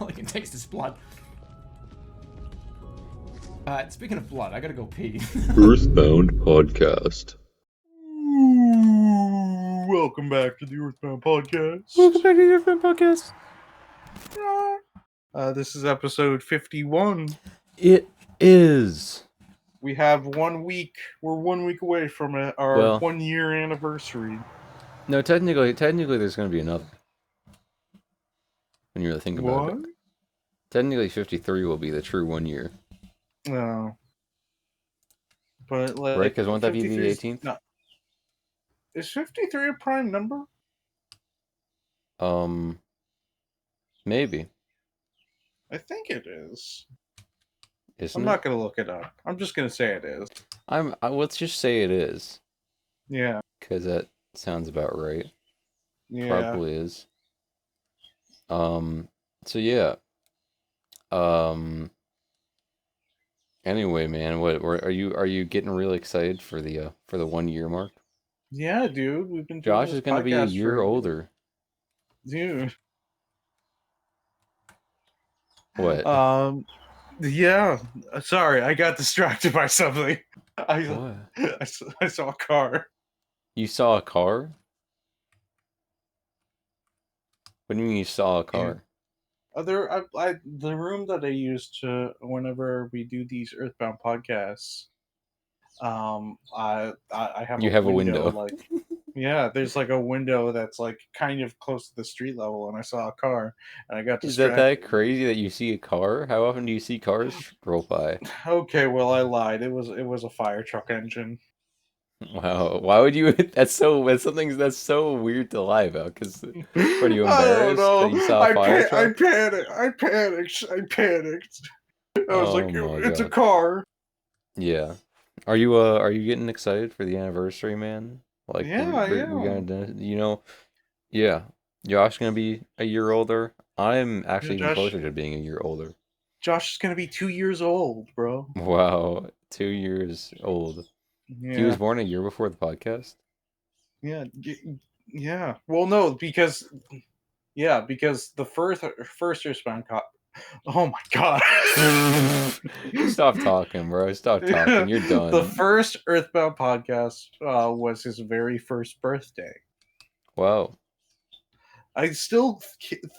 All he can taste is blood. Speaking of blood, I gotta go pee. Earthbound podcast. Welcome back to the Earthbound podcast. Welcome back to the Earthbound podcast. This is episode 51. It is. We have 1 week. We're 1 week away from our 1 year anniversary. No, technically, there's going to be another. When you really think about it. Technically, 53 will be the true 1 year. No. But right, because won't that be the 18th? No. Is 53 a prime number? Maybe. I think it is. Isn't I'm not going to look it up. I'm just going to say it is. Let's just say it is. Yeah. Because that sounds about right. Yeah. Probably is. So yeah. Anyway, man, what are you getting really excited for the 1 year mark? Yeah, dude. We've been Josh is gonna be a year older. Dude. What? Yeah. Sorry, I got distracted by something. I saw a car. You saw a car? What do you mean you saw a car? The room that I use to whenever we do these Earthbound podcasts, I have a window. like, yeah, there's like a window that's like kind of close to the street level, and I saw a car, and I got distracted. Is that crazy that you see a car? How often do you see cars roll by? Okay, well, I lied. It was a fire truck engine. Wow, why would you? That's something that's so weird to lie about. Because what, are you embarrassed that you saw a fire truck? I panicked. I was like, it's a car. Yeah. Are you getting excited for the anniversary, man? Like, yeah, we're gonna, yeah. Josh gonna be a year older. I'm actually even closer to being a year older. Josh is gonna be 2 years old, bro. Wow, 2 years old. Yeah. He was born a year before the podcast? Yeah. Yeah. Well, no, because the first Earthbound Oh my god. Stop talking, bro. Stop talking. You're done. The first Earthbound podcast was his very first birthday. Wow. I still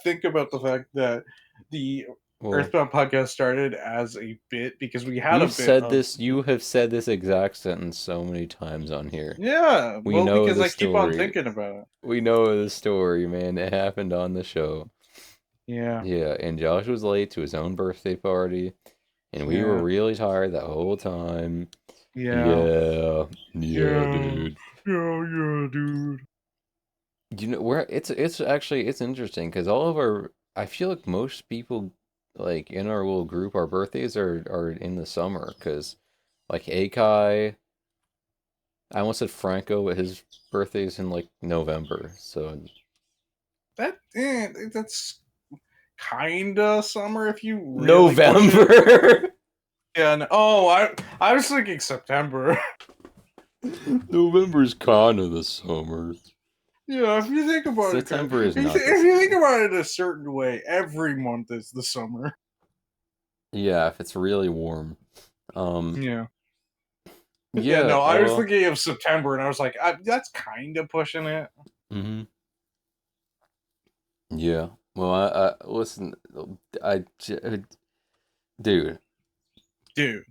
think about the fact that the Earthbound podcast started as a bit because we had You have said this exact sentence so many times on here. Yeah, because I keep on thinking about it. We know the story, man. It happened on the show. Yeah. Yeah, and Josh was late to his own birthday party, and we were really tired that whole time. Yeah. Yeah, dude. Yeah, dude. You know, it's interesting because I feel like most people like in our little group, our birthdays are in the summer because like Akai, I almost said Franco, but his birthday's in like November, so that's kinda summer if you really November. Yeah. No, I was thinking September. November's kind of the summer. Yeah, if you think about September is not. If you think about it a certain way, every month is the summer. Yeah, if it's really warm. Yeah. Yeah. No, I was thinking of September, and I was like, that's kind of pushing it. Mm-hmm. Yeah. Well, I listen. Dude. You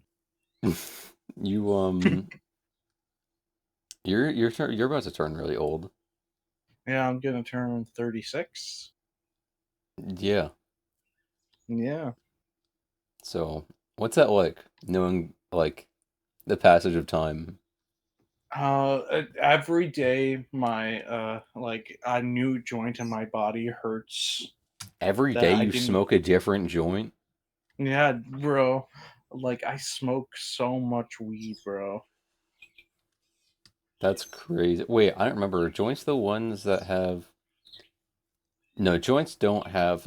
you're about to turn really old. Yeah, I'm gonna turn 36. Yeah. Yeah. So, what's that like? Knowing like the passage of time? Every day my like a new joint in my body hurts. Every day you smoke a different joint? Yeah, bro. Like, I smoke so much weed, bro. That's crazy. Wait, I don't remember. Are joints the ones that have... No, joints don't have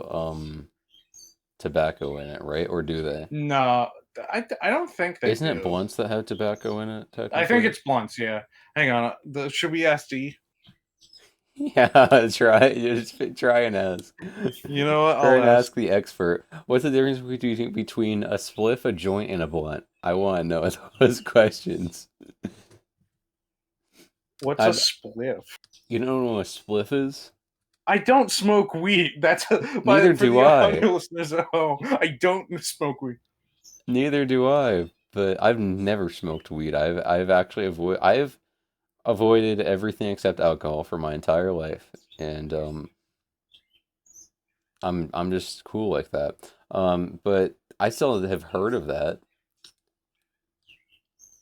tobacco in it, right? Or do they? No, I don't think they Isn't it blunts that have tobacco in it, technically? I think it's blunts, yeah. Hang on. Should we ask D? Yeah, try and ask. You know what? Try I'll and ask. ask the expert. What's the difference between a spliff, a joint, and a blunt? I want to know those questions. What's a I spliff? You don't know what a spliff is? I don't smoke weed. That's Neither for do the I. audio listeners at home. I don't smoke weed. Neither do I. But I've never smoked weed. I've avoided everything except alcohol for my entire life, and I'm just cool like that. But I still have heard of that.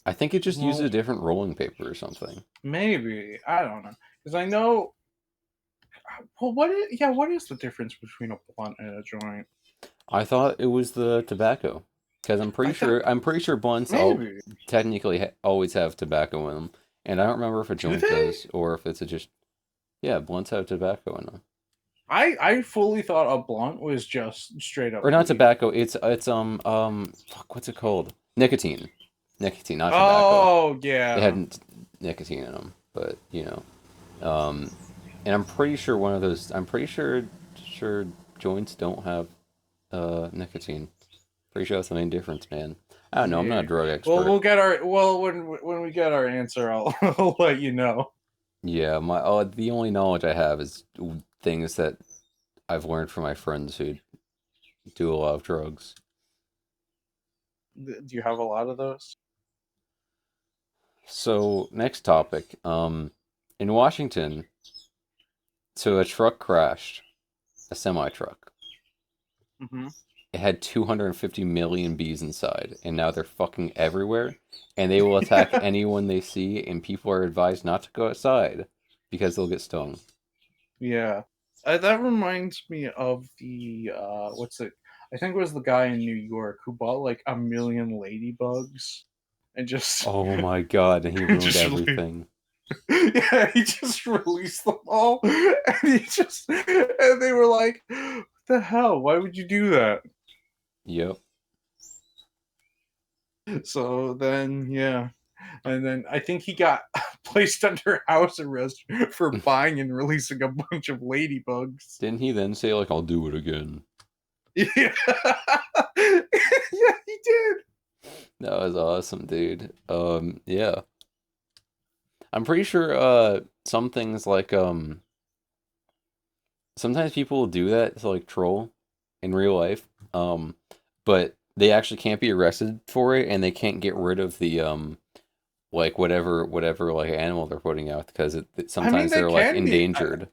I think it just uses Well, a different rolling paper or something. maybe I don't know because I know. Well, what is the difference between a blunt and a joint? I thought it was the tobacco, because I thought I'm pretty sure blunts all maybe technically always have tobacco in them, and I don't remember if a do joint they? does or if it's just yeah, blunts have tobacco in them. I fully thought a blunt was just straight up Or not weed. tobacco, it's fuck, what's it called? Nicotine. Nicotine, not tobacco. Oh They yeah, had nicotine in them, but um and I'm pretty sure one of those I'm pretty sure joints don't have nicotine. Pretty sure that's the main difference, man. I don't know, I'm not a maybe. drug Well, expert. when we get our answer, I'll I'll let you know. Yeah, the only knowledge I have is things that I've learned from my friends who do a lot of drugs. Do you have a lot of those? So, next topic. In Washington, so a truck crashed, a semi truck. Hmm. It had 250 million bees inside, and now they're fucking everywhere, and they will attack anyone they see, and people are advised not to go outside because they'll get stung. Yeah, that reminds me of the what's it? I think it was the guy in New York who bought like a million ladybugs and just Oh my god, and he and ruined just really, everything. yeah, he just released them all, and and they were like, "What the hell? Why would you do that?" Yep. So then, yeah, and then I think he got placed under house arrest for buying and releasing a bunch of ladybugs. Didn't he then say, like, I'll do it again? Yeah, yeah, he did. That was awesome, dude. Yeah. I'm pretty sure, some things like, sometimes people will do that to, like, troll in real life, but they actually can't be arrested for it, and they can't get rid of the, like, whatever, like, animal they're putting out, because I mean, sometimes they they're, like, can be. endangered.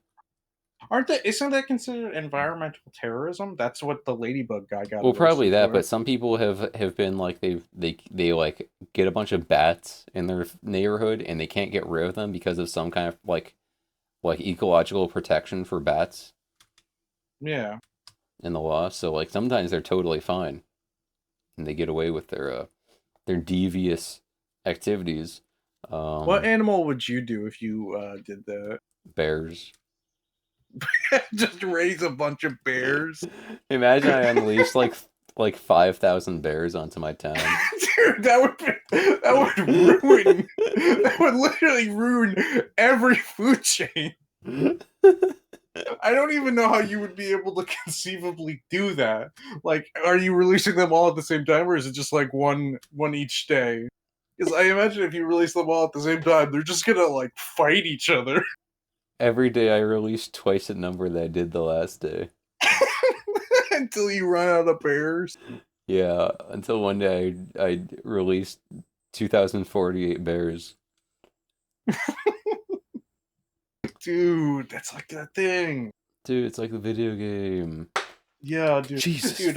Aren't they? Isn't that considered environmental terrorism? That's what the ladybug guy got Well, probably arrested that, for. but some people have been like they like get a bunch of bats in their neighborhood and they can't get rid of them because of some kind of like ecological protection for bats Yeah. in the law. So like sometimes they're totally fine and they get away with their devious activities. What Um, animal would you do if you did that? Bears. Just raise a bunch of bears, Imagine I unleashed like 5,000 bears onto my town. dude. That would literally ruin every food chain. I don't even know how you would be able to conceivably do that. Like, are you releasing them all at the same time, or is it just like one each day? Because I imagine if you release them all at the same time, they're just gonna like fight each other Every day I released twice the number that I did the last day. until you run out of bears. Yeah, until one day I released 2048 bears. Dude, that's like that thing. Dude, it's like the video game. Yeah, dude. Jesus. Dude,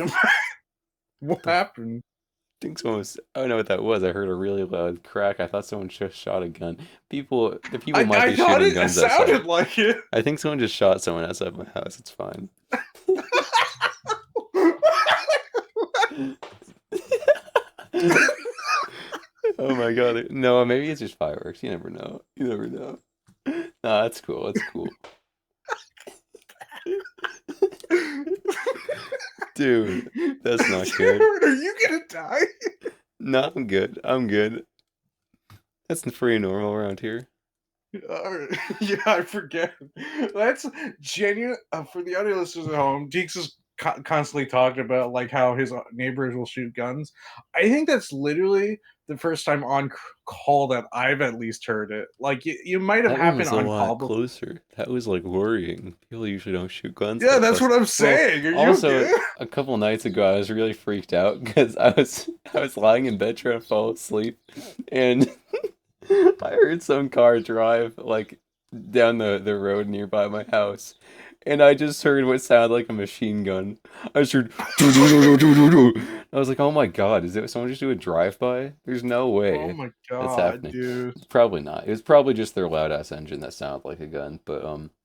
what The happened? I think someone was, I don't know what that was. I heard a really loud crack. I thought someone just shot a gun. The people might I be thought shooting it guns outside. sounded like it. I think someone just shot someone outside my house. It's fine. Oh my god. No, maybe it's just fireworks. You never know. You never know. Nah, that's cool. That's cool. Dude, that's not good. Dude, are you gonna die? No, I'm good. I'm good. That's pretty normal around here. Yeah, I forget. That's genuine for the audio listeners at home. Deeks is constantly talking about like how his neighbors will shoot guns. I think that's literally the first time on call that I've at least heard it. Like you might have That one happened was a on lot call before. closer. That was like worrying. People usually don't shoot guns Yeah, that that's close. what I'm Well, saying. Are you also okay? a couple nights ago I was really freaked out because I was lying in bed trying to fall asleep and I heard some car drive like down the road nearby my house. And I just heard what sounded like a machine gun. I just heard doo doo doo doo doo doo doo. I was like, "Oh my God, is it someone just do a drive-by? There's no Oh way my that's god, happening." dude. It's probably not. It was probably just their loud ass engine that sounded like a gun, but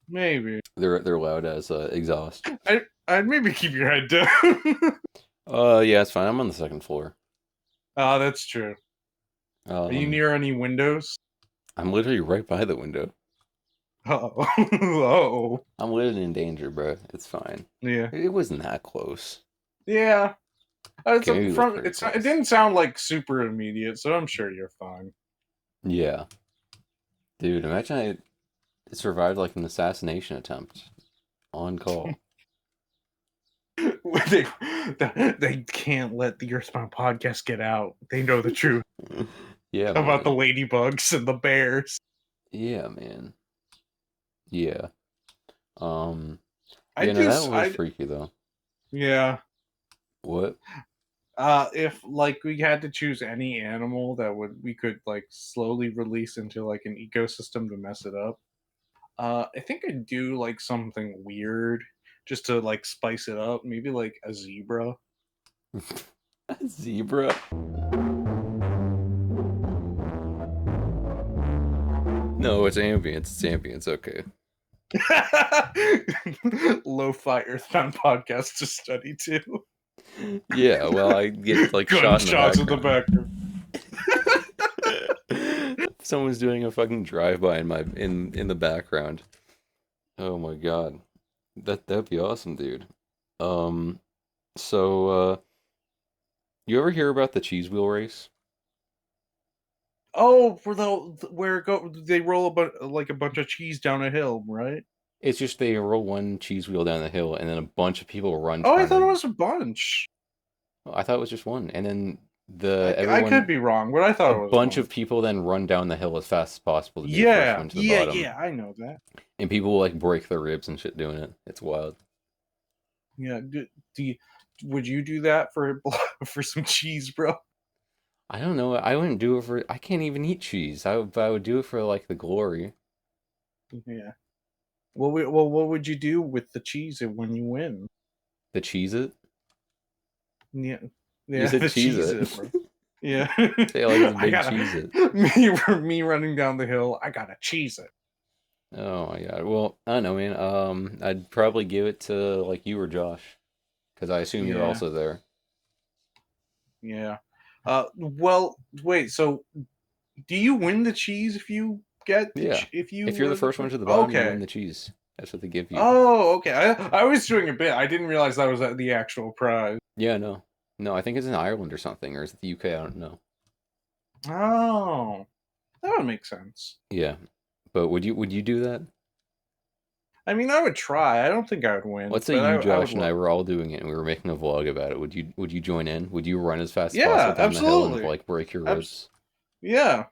Maybe. they're loud as exhaust. I'd maybe keep your head down. Yeah, it's fine. I'm on the second floor. Ah, that's true. Are you Um, near any windows? I'm literally right by the window. Oh, oh, I'm living in danger, bro. It's fine. yeah, It wasn't that close. yeah. It's Okay, maybe it was from very it close. didn't sound like super immediate, so I'm sure you're fine. Yeah. Dude, imagine I survived like an assassination attempt on call. they, they can't let the Earthbound podcast get out. They know the truth Yeah, about the man. ladybugs and the bears. Yeah, man. Yeah. Um, I yeah, no, that just, was I freaky though. yeah. What? If like we had to choose any animal that we could like slowly release into like an ecosystem to mess it up, I think I'd do like something weird just to like spice it up. Maybe like a zebra. A zebra? No, it's ambience. It's ambience. Okay. Lo-fi Earthbound podcast to study too. Yeah, well, I get like shot in the Gunshots in the background. background. Someone's doing a fucking drive-by in the background. Oh my God. That'd be awesome, dude. Um, so you ever hear about the cheese wheel race? Oh, for the where go they roll like a bunch of cheese down a hill, right? It's just they roll one cheese wheel down the hill and then a bunch of people run Oh, I trying thought it to. was a bunch. I thought it was just one. And then I could everyone be wrong, but I a thought it was bunch one. of people then run down the hill as fast as possible to be the first Yeah, one to the yeah, bottom. yeah. I know that. And people will like break their ribs and shit doing it. It's wild. Yeah. Do you, would you do that for for some cheese, bro? I don't know. I wouldn't do it for. I can't even eat cheese. I would do it for like the glory. Yeah. Well, what would you do with the cheese when you win? The cheese it. Yeah, You yeah, said the cheese cheese it. it, bro. Yeah, Say like it's a I big gotta cheese it. me running down the hill. I gotta cheese it. Oh my God. Well, I don't know, man. I'd probably give it to like you or Josh, because I assume you're Yeah, also there. yeah. Well, wait. So, do you win the cheese if you get Yeah. if you If you're the were the first one first? to the bottom, you win Okay. the cheese. That's what they give you. Oh, okay. I was doing a bit. I didn't realize that was the actual prize. Yeah, no. No, I think it's in Ireland or something, or is it the UK? I don't know. Oh, that would make sense. Yeah. But would you do that? I mean, I would try. I don't think I would win, Let's say but you, I would Josh, and I love. were all doing it and we were making a vlog about it. Would you join in? Would you run as fast as possible Yeah, down the hill and absolutely. like break your Abs- ribs? yeah,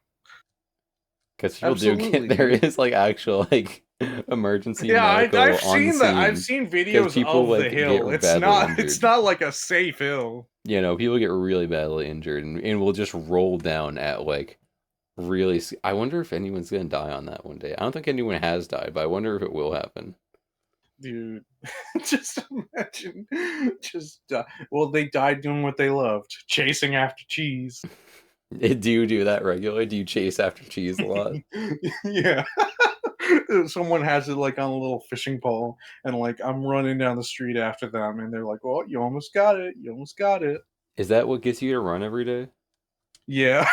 Because people do get absolutely, there dude. is like actual like emergency Yeah, medical I've on seen that. I've scene. seen Because videos people of the like get hill. It's badly not it's injured. not like a safe hill. You know, people get really badly injured and will just roll down at like really. I wonder if anyone's gonna die on that one day. I don't think anyone has died, but I wonder if it will happen. Dude, just imagine well, they died doing what they loved, chasing after cheese. Do you do that regularly? Do you chase after cheese a lot? Yeah. Someone has it like on a little fishing pole, and like I'm running down the street after them, and they're like, "Oh, you almost got it. You almost got it." Is that what gets you to run every day? Yeah.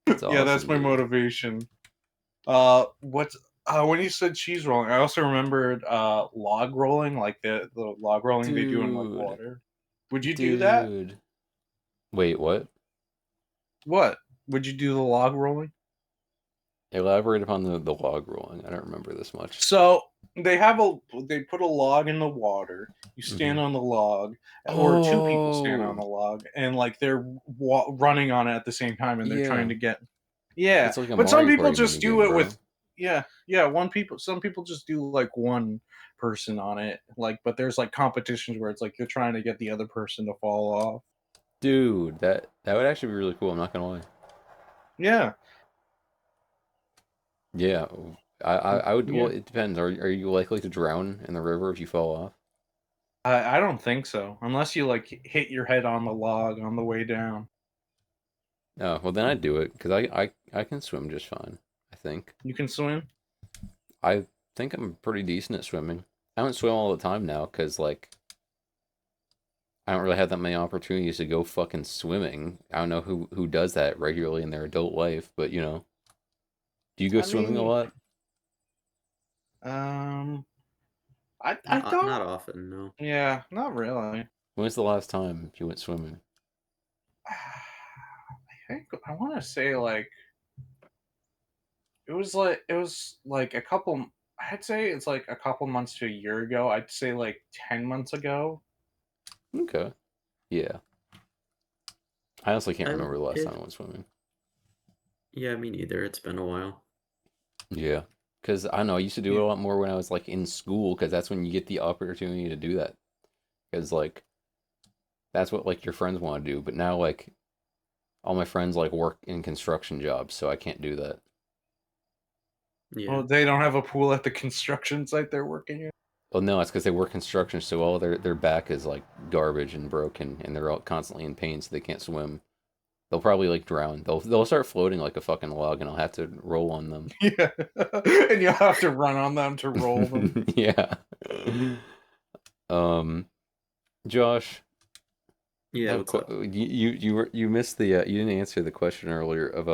That's Yeah, that's awesome, my dude. motivation. What's when you said cheese rolling, I also remembered log rolling, like the log rolling they do in like Dude, water. Would you do that? dude. Wait, what? What? Would you do the log rolling? Elaborate upon the log rolling. I don't remember this much. So they put a log in the water. You stand on the log, or two people stand on the log, and like they're running on it at the same time, and they're trying to get. Yeah, It's like a but some Mario people Party just do minigame, it bro. with. Yeah. Some people just do like one person on it, like. But there's like competitions where it's like you're trying to get the other person to fall off. Dude, that would actually be really cool. I'm not gonna lie. Yeah. Yeah, I would. Well, Yeah. it depends. Are you likely to drown in the river if you fall off? I don't think so, unless you like hit your head on the log on the way down. No, well then I'd do it because I can swim just fine. I think. You can swim. I think I'm pretty decent at swimming. I don't swim all the time now because like I don't really have that many opportunities to go fucking swimming. I don't know who does that regularly in their adult life, but you know, do you go I swimming a mean, lot? um, I Not don't. often, no. Yeah, not really. When was the last time you went swimming? I think I want to say like it was like a couple. I'd say it's like a couple months to a year ago. I'd say like 10 months ago. Okay, yeah. I honestly can't I remember the last it time I went swimming. Yeah, me neither. It's been a while. Yeah, because I don't know. I used to do it Yeah. a lot more when I was like in school, because that's when you get the opportunity to do that. Because like that's what like your friends want to do. But now like all my friends like work in construction jobs, so I can't do that. Yeah. Well, they don't have a pool at the construction site they're working in. Well, no, it's because they work construction, so all their back is like garbage and broken, and they're all constantly in pain, so they can't swim. They'll probably like drown. They'll start floating like a fucking log, and I'll have to roll on them. Yeah, and you'll have to run on them to roll them. Yeah. Josh, I Yeah, have what's up? you missed the you didn't answer the question earlier of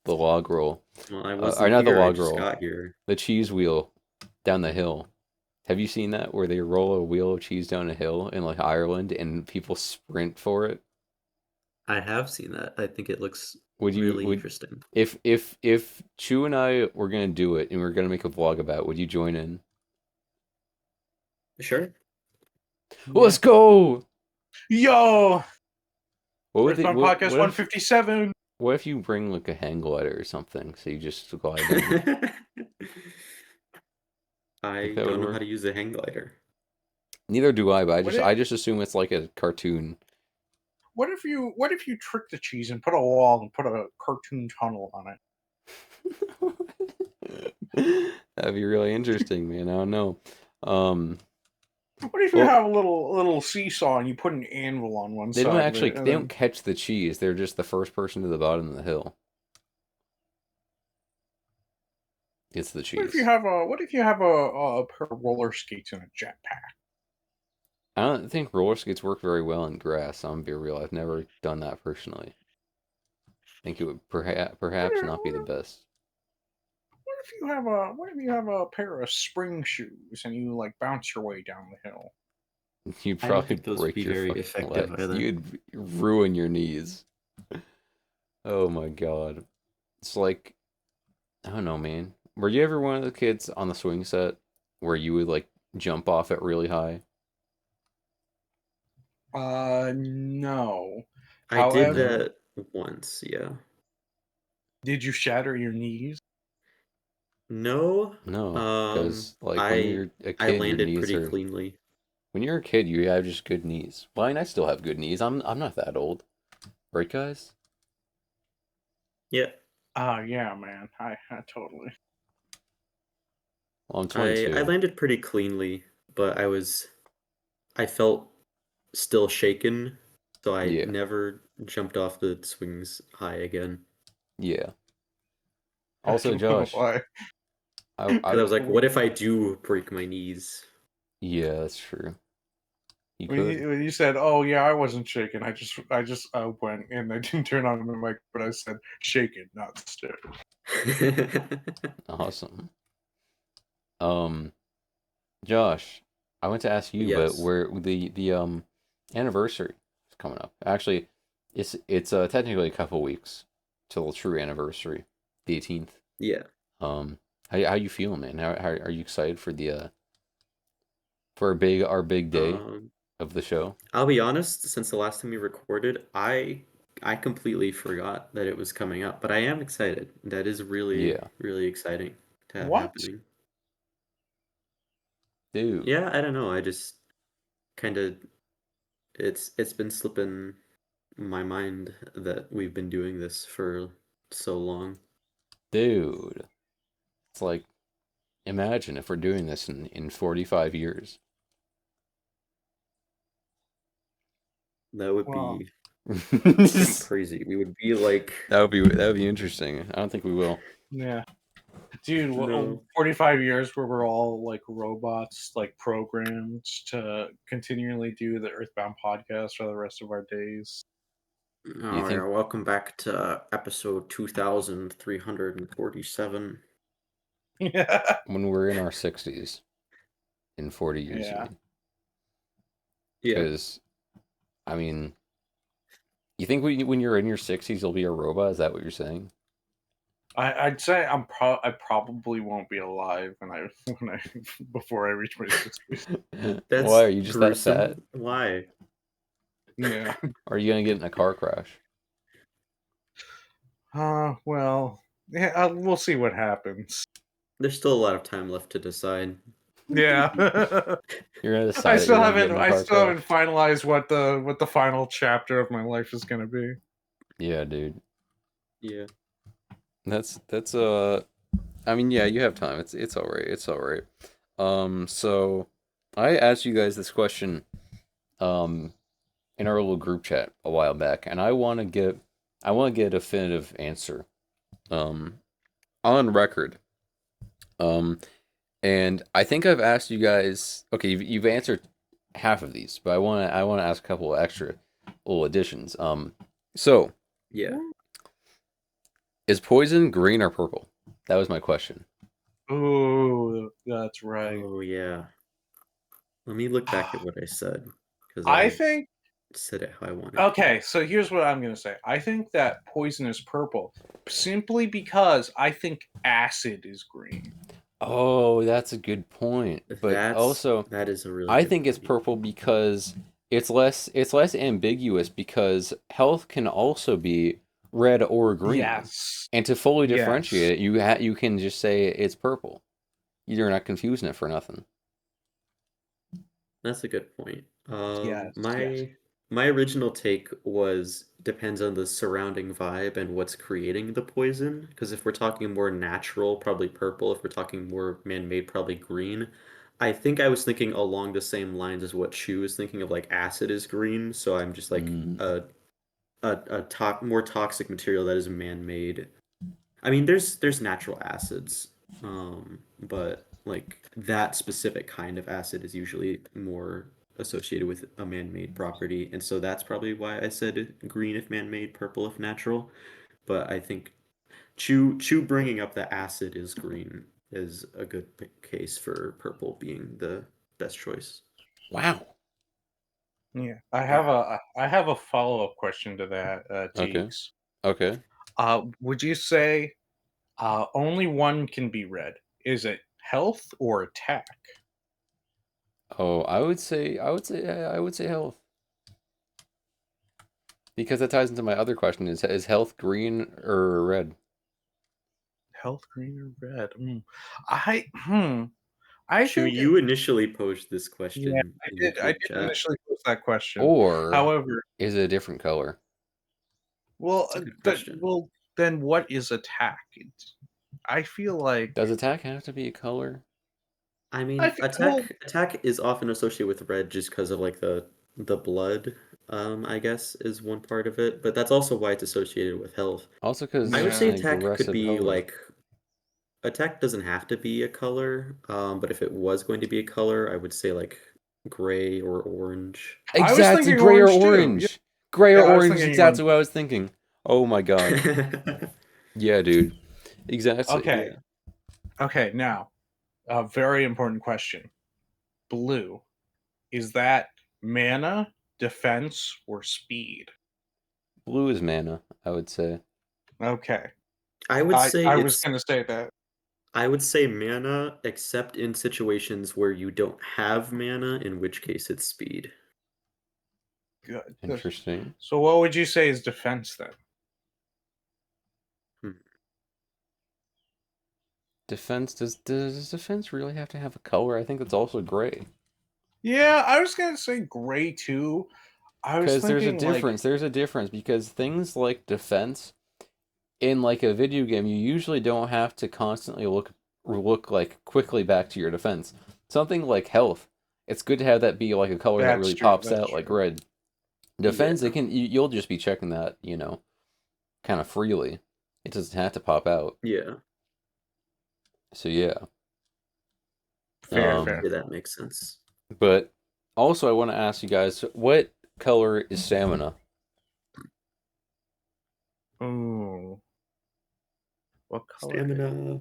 the log roll. Well, I Or wasn't not the here. I log just roll, got here. the cheese wheel down the hill. Have you seen that where they roll a wheel of cheese down a hill in like Ireland and people sprint for it? I have seen that. I think it looks Would you really would interesting. if Chu and I were gonna do it and we are gonna make a vlog about it, would you join in? Sure. Let's go! Yo, What would they, Earthbound Podcast what if 157. what if you bring like a hang glider or something so you just glide in? Think I that would don't know how work? to use a hang glider. Neither do I, but What I if just assume it's like a cartoon. what if you trick the cheese and put a wall and put a cartoon tunnel on it? That'd be really interesting, man. I don't know. Um, What if you well, have a little seesaw and you put an anvil on one they don't side of actually it, and they don't then catch the cheese. They're just the first person to the bottom of the hill. It's the cheese. what if you have a pair of roller skates and a jetpack? I don't think roller skates work very well in grass. I'm gonna be real. I've never done that personally. I think it would What perhaps if, not be what the if, best. what if you have a pair of spring shoes and you like bounce your way down the hill? You'd I don't probably think those would break be your very fucking effective legs. either. You'd ruin your knees. Oh my god. It's like I don't know, man. Were you ever one of the kids on the swing set where you would like jump off it really high? No. I did However, No? that once, yeah. did you shatter your knees? No, No, because like when I you're a I kid, your landed knees pretty are. cleanly. When you're a kid, you have just good knees. Well, I mean, I still have good knees. I'm not that old, right, guys? Yeah, Yeah, man. I totally. Well, I'm I 22. landed pretty cleanly, but I felt still shaken, so I Yeah, never jumped off the swings high again. yeah. I Also, don't know Josh, why. Because I I was like, what if I do break my knees? yeah, that's true. You When could. when you said, "Oh yeah, I wasn't shaking," I just went and I didn't turn on the mic, but I said shaken, not stiff. Awesome. Um, Josh, I went to ask you, but Yes. where the anniversary is coming up. Actually, it's technically a couple weeks till the true anniversary, the 18th. Yeah. How you feeling, man? How are you excited for the for our big day Um, of the show? I'll be honest, since the last time we recorded, I completely forgot that it was coming up, but I am excited. That is really, Yeah, really exciting to have What? happening. dude, Yeah, I don't know. I just kind of it's been slipping my mind that we've been doing this for so long. dude. It's like imagine if we're doing this in 45 years. That would Well, be pretty That crazy. We would be like, would be interesting. I don't think we will. yeah. Dude, no. 45 years where we're all like robots, like programmed to continually do the Earthbound podcast for the rest of our days. Do you Oh yeah, think welcome back to episode 2347. Yeah. when we're in our 60s in 40 years, you Yeah. mean? Yeah. Because I mean, you think when you're in your 60s you'll be a robot? Is that what you're saying? I'd say I probably won't be alive when I before I reach my 60s. Why That's are you just that fat? gruesome. Why? Yeah. Or are you gonna get in a car crash? Well, yeah, we'll see what happens. There's still a lot of time left to decide. Yeah. You're gonna decide that you're gonna get in a I car still crash? haven't finalized what the final chapter of my life is going to be. Yeah, dude. Yeah. That's I mean, yeah, you have time. It's all right. It's all right. So I asked you guys this question um in our little group chat a while back, and I want to get a definitive answer um on record. Um and I think I've asked you guys, okay, you've answered half of these, but I want to ask a couple of extra little additions. So Yeah. is poison green or purple? That was my question. Oh, that's right. Oh yeah. Let me look back at what I said because I I think said it how I wanted to. okay, so here's what I'm going to say. I think that poison is purple simply because I think acid is green. Oh, that's a good point. But also, That is a really I good think it's point. purple because it's less ambiguous because health can also be red or green. Yes. And to fully Yes. differentiate it, you can just say it's purple. You're not confusing it for nothing. That's a good point. Yes. Yes. My original take was depends on the surrounding vibe and what's creating the poison. Because if we're talking more natural, probably purple. If we're talking more man-made, probably green. I think I was thinking along the same lines as what Chu was thinking of, like acid is green. So I'm just like Mm. more toxic material that is man-made. I mean, there's natural acids, but like that specific kind of acid is usually more associated with a man-made property, and so that's probably why I said green if man-made, purple if natural. But I think Chu bringing up the acid is green is a good case for purple being the best choice. Wow. Yeah. Yeah. I have a follow-up question to that, Okay. Teags. Okay. Would you say only one can be red? Is it health or attack? Oh, I would say health. Because that ties into my other question is health green or red? Health, green, or red? I hmm. I Chu, think you initially posed this yeah, question in the I group did chat. initially pose that question. Or However, is it a different color? It's a good question. then what is attack? I feel like Does attack have to be a color? I I mean, feel well, attack is often associated with red just because of like the blood, I guess is one part of it, but that's also why it's associated with health. Also, I because would yeah. say an attack could aggressive be color. like attack doesn't have to be a color, but if it was going to be a color, I would say like gray or orange. I was Exactly, thinking gray or orange too. Yeah, orange. Gray or yeah, I was orange is thinking orange. exactly what I was thinking. Oh my god. Yeah, dude. Exactly. Okay, Yeah. okay. Now, a very important question. Blue, is that mana, defense, or speed? Blue is mana, I would say. Okay. I would say I was it's gonna say that. I would say mana, except in situations where you don't have mana, in which case it's speed. Good. Interesting. So what would you say is defense then? Hmm. Defense, does defense really have to have a color? I think it's also gray. Yeah, I was gonna say gray too. I was Because thinking like there's a difference because things like defense in like a video game, you usually don't have to constantly look like quickly back to your defense. Something like health, it's good to have that be like a color that that's really true. pops That's out like true. red. Yeah, Defense, you'll just be checking that, kind of freely. It doesn't have to pop out. yeah, So yeah. Fair, fair. yeah, that makes sense. But also I want to ask you guys, what color is stamina? Ooh, what color? Stamina.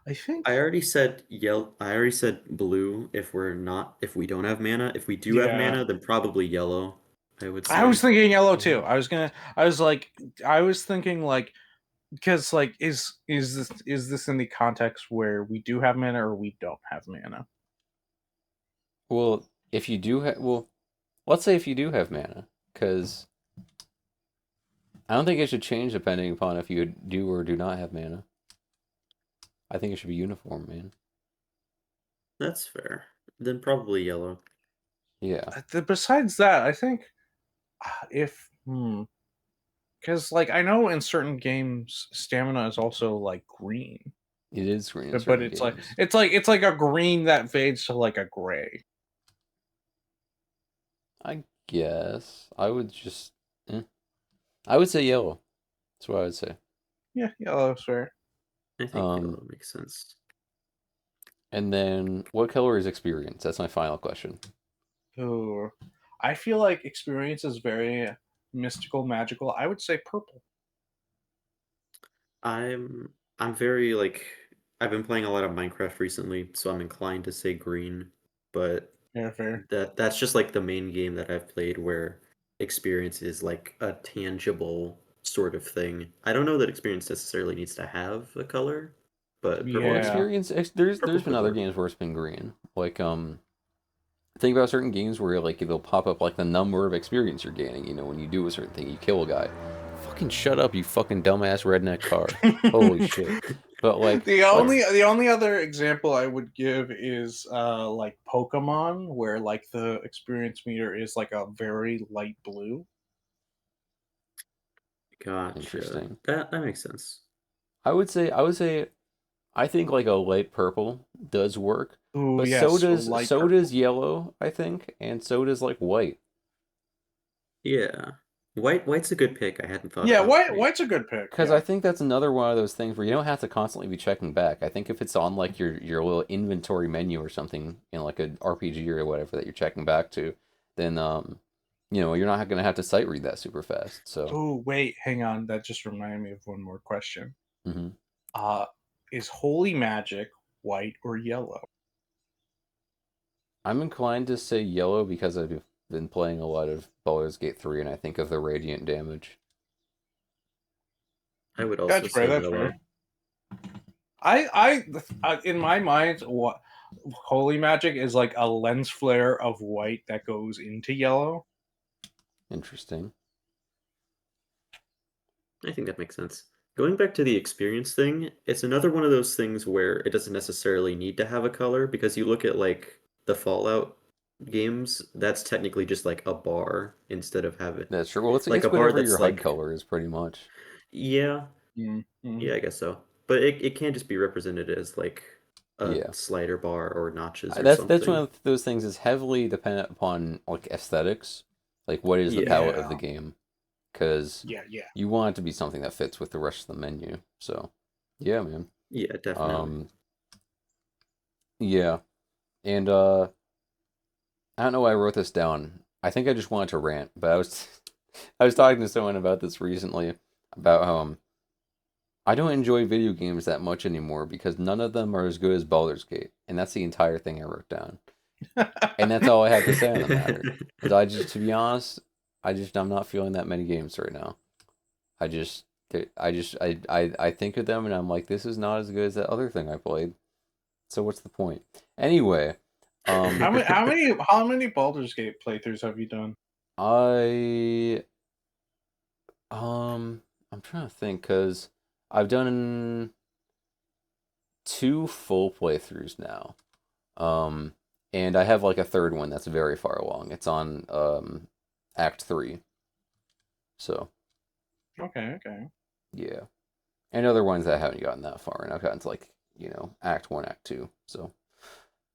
I think. I already said yellow. I already said blue if we don't have mana. If we do have Yeah, mana, then probably yellow, I would I was say. thinking yellow too. I was thinking like because like is this in the context where we do have mana or we don't have mana? Well, if you do have, well, let's say if you do have mana, because I don't think it should change depending upon if you do or do not have mana. I think it should be uniform, man. That's fair. Then probably yellow. Yeah, Besides that, I think if because like I know in certain games stamina is also like green, it is green in but certain games. it's like a green that fades to like a gray. I guess I would just, I would say yellow. That's what I would say. Yeah, yellow's fair. I think Um, yellow makes sense. and then what color is experience? That's my final question. Ooh, I feel like experience is very mystical, magical. I would say purple. I'm very like I've been playing a lot of Minecraft recently, so I'm inclined to say green, but Yeah, fair. that's just like the main game that I've played where experience is like a tangible sort of thing. I don't know that experience necessarily needs to have a color, but Well, Yeah. there's purple been could other work. games where it's been green. Like think about certain games where like it'll pop up like the number of experience you're gaining. When you do a certain thing, you kill a guy. Fucking shut up, you fucking dumbass redneck car. Holy shit. But like, let's The only other example I would give is like Pokemon, where like the experience meter is like a very light blue. Gotcha. interesting. That makes sense. I would say I think like a light purple does work, Ooh, but yes, a light so purple. does yellow, I think, and so does like white. Yeah. White's a good pick. I hadn't thought Yeah, about white. white's a good pick. Because Yeah. I think that's another one of those things where you don't have to constantly be checking back. I think if it's on like your little inventory menu or something in like an RPG or whatever that you're checking back to, then you're not going to have to sight read that super fast. So, Oh, wait, hang on. That just reminded me of one more question. mhm. Uh, is holy magic white or yellow? I'm inclined to say yellow because I've been playing a lot of Baldur's Gate 3 and I think of the radiant damage. I would also That's fair. say That's fair. yellow. In my mind, what holy magic is like a lens flare of white that goes into yellow. Interesting. I think that makes sense. Going back to the experience thing, it's another one of those things where it doesn't necessarily need to have a color because you look at like the Fallout games, that's technically just like a bar instead of having That's true. Well, like it's a bar whatever your that's HUD like color is pretty much. yeah, Mm-hmm. yeah, I guess so. But it can just be represented as like a Yeah. slider bar or notches or That's one something. of those things is heavily dependent upon like aesthetics, like what is the Yeah. palette of the Yeah, game, because yeah. you want it to be something that fits with the rest of the menu. So, yeah, man. Yeah, definitely. Um, yeah, and I don't know why I wrote this down. I think I just wanted to rant, but I was I was talking to someone about this recently about how I don't enjoy video games that much anymore because none of them are as good as Baldur's Gate, and that's the entire thing I wrote down. And that's all I have to say on the matter. Because to be honest, I'm not feeling that many games right now. I just I think of them and I'm like, this is not as good as that other thing I played. So what's the point? Anyway, How many Baldur's Gate playthroughs have you done? I I'm trying to think because I've done two full playthroughs now. Um, and I have like a third one that's very far along. It's on Act 3. So, Okay, okay. yeah. And other ones that haven't gotten that far, and I've gotten to like, Act 1, Act 2. So,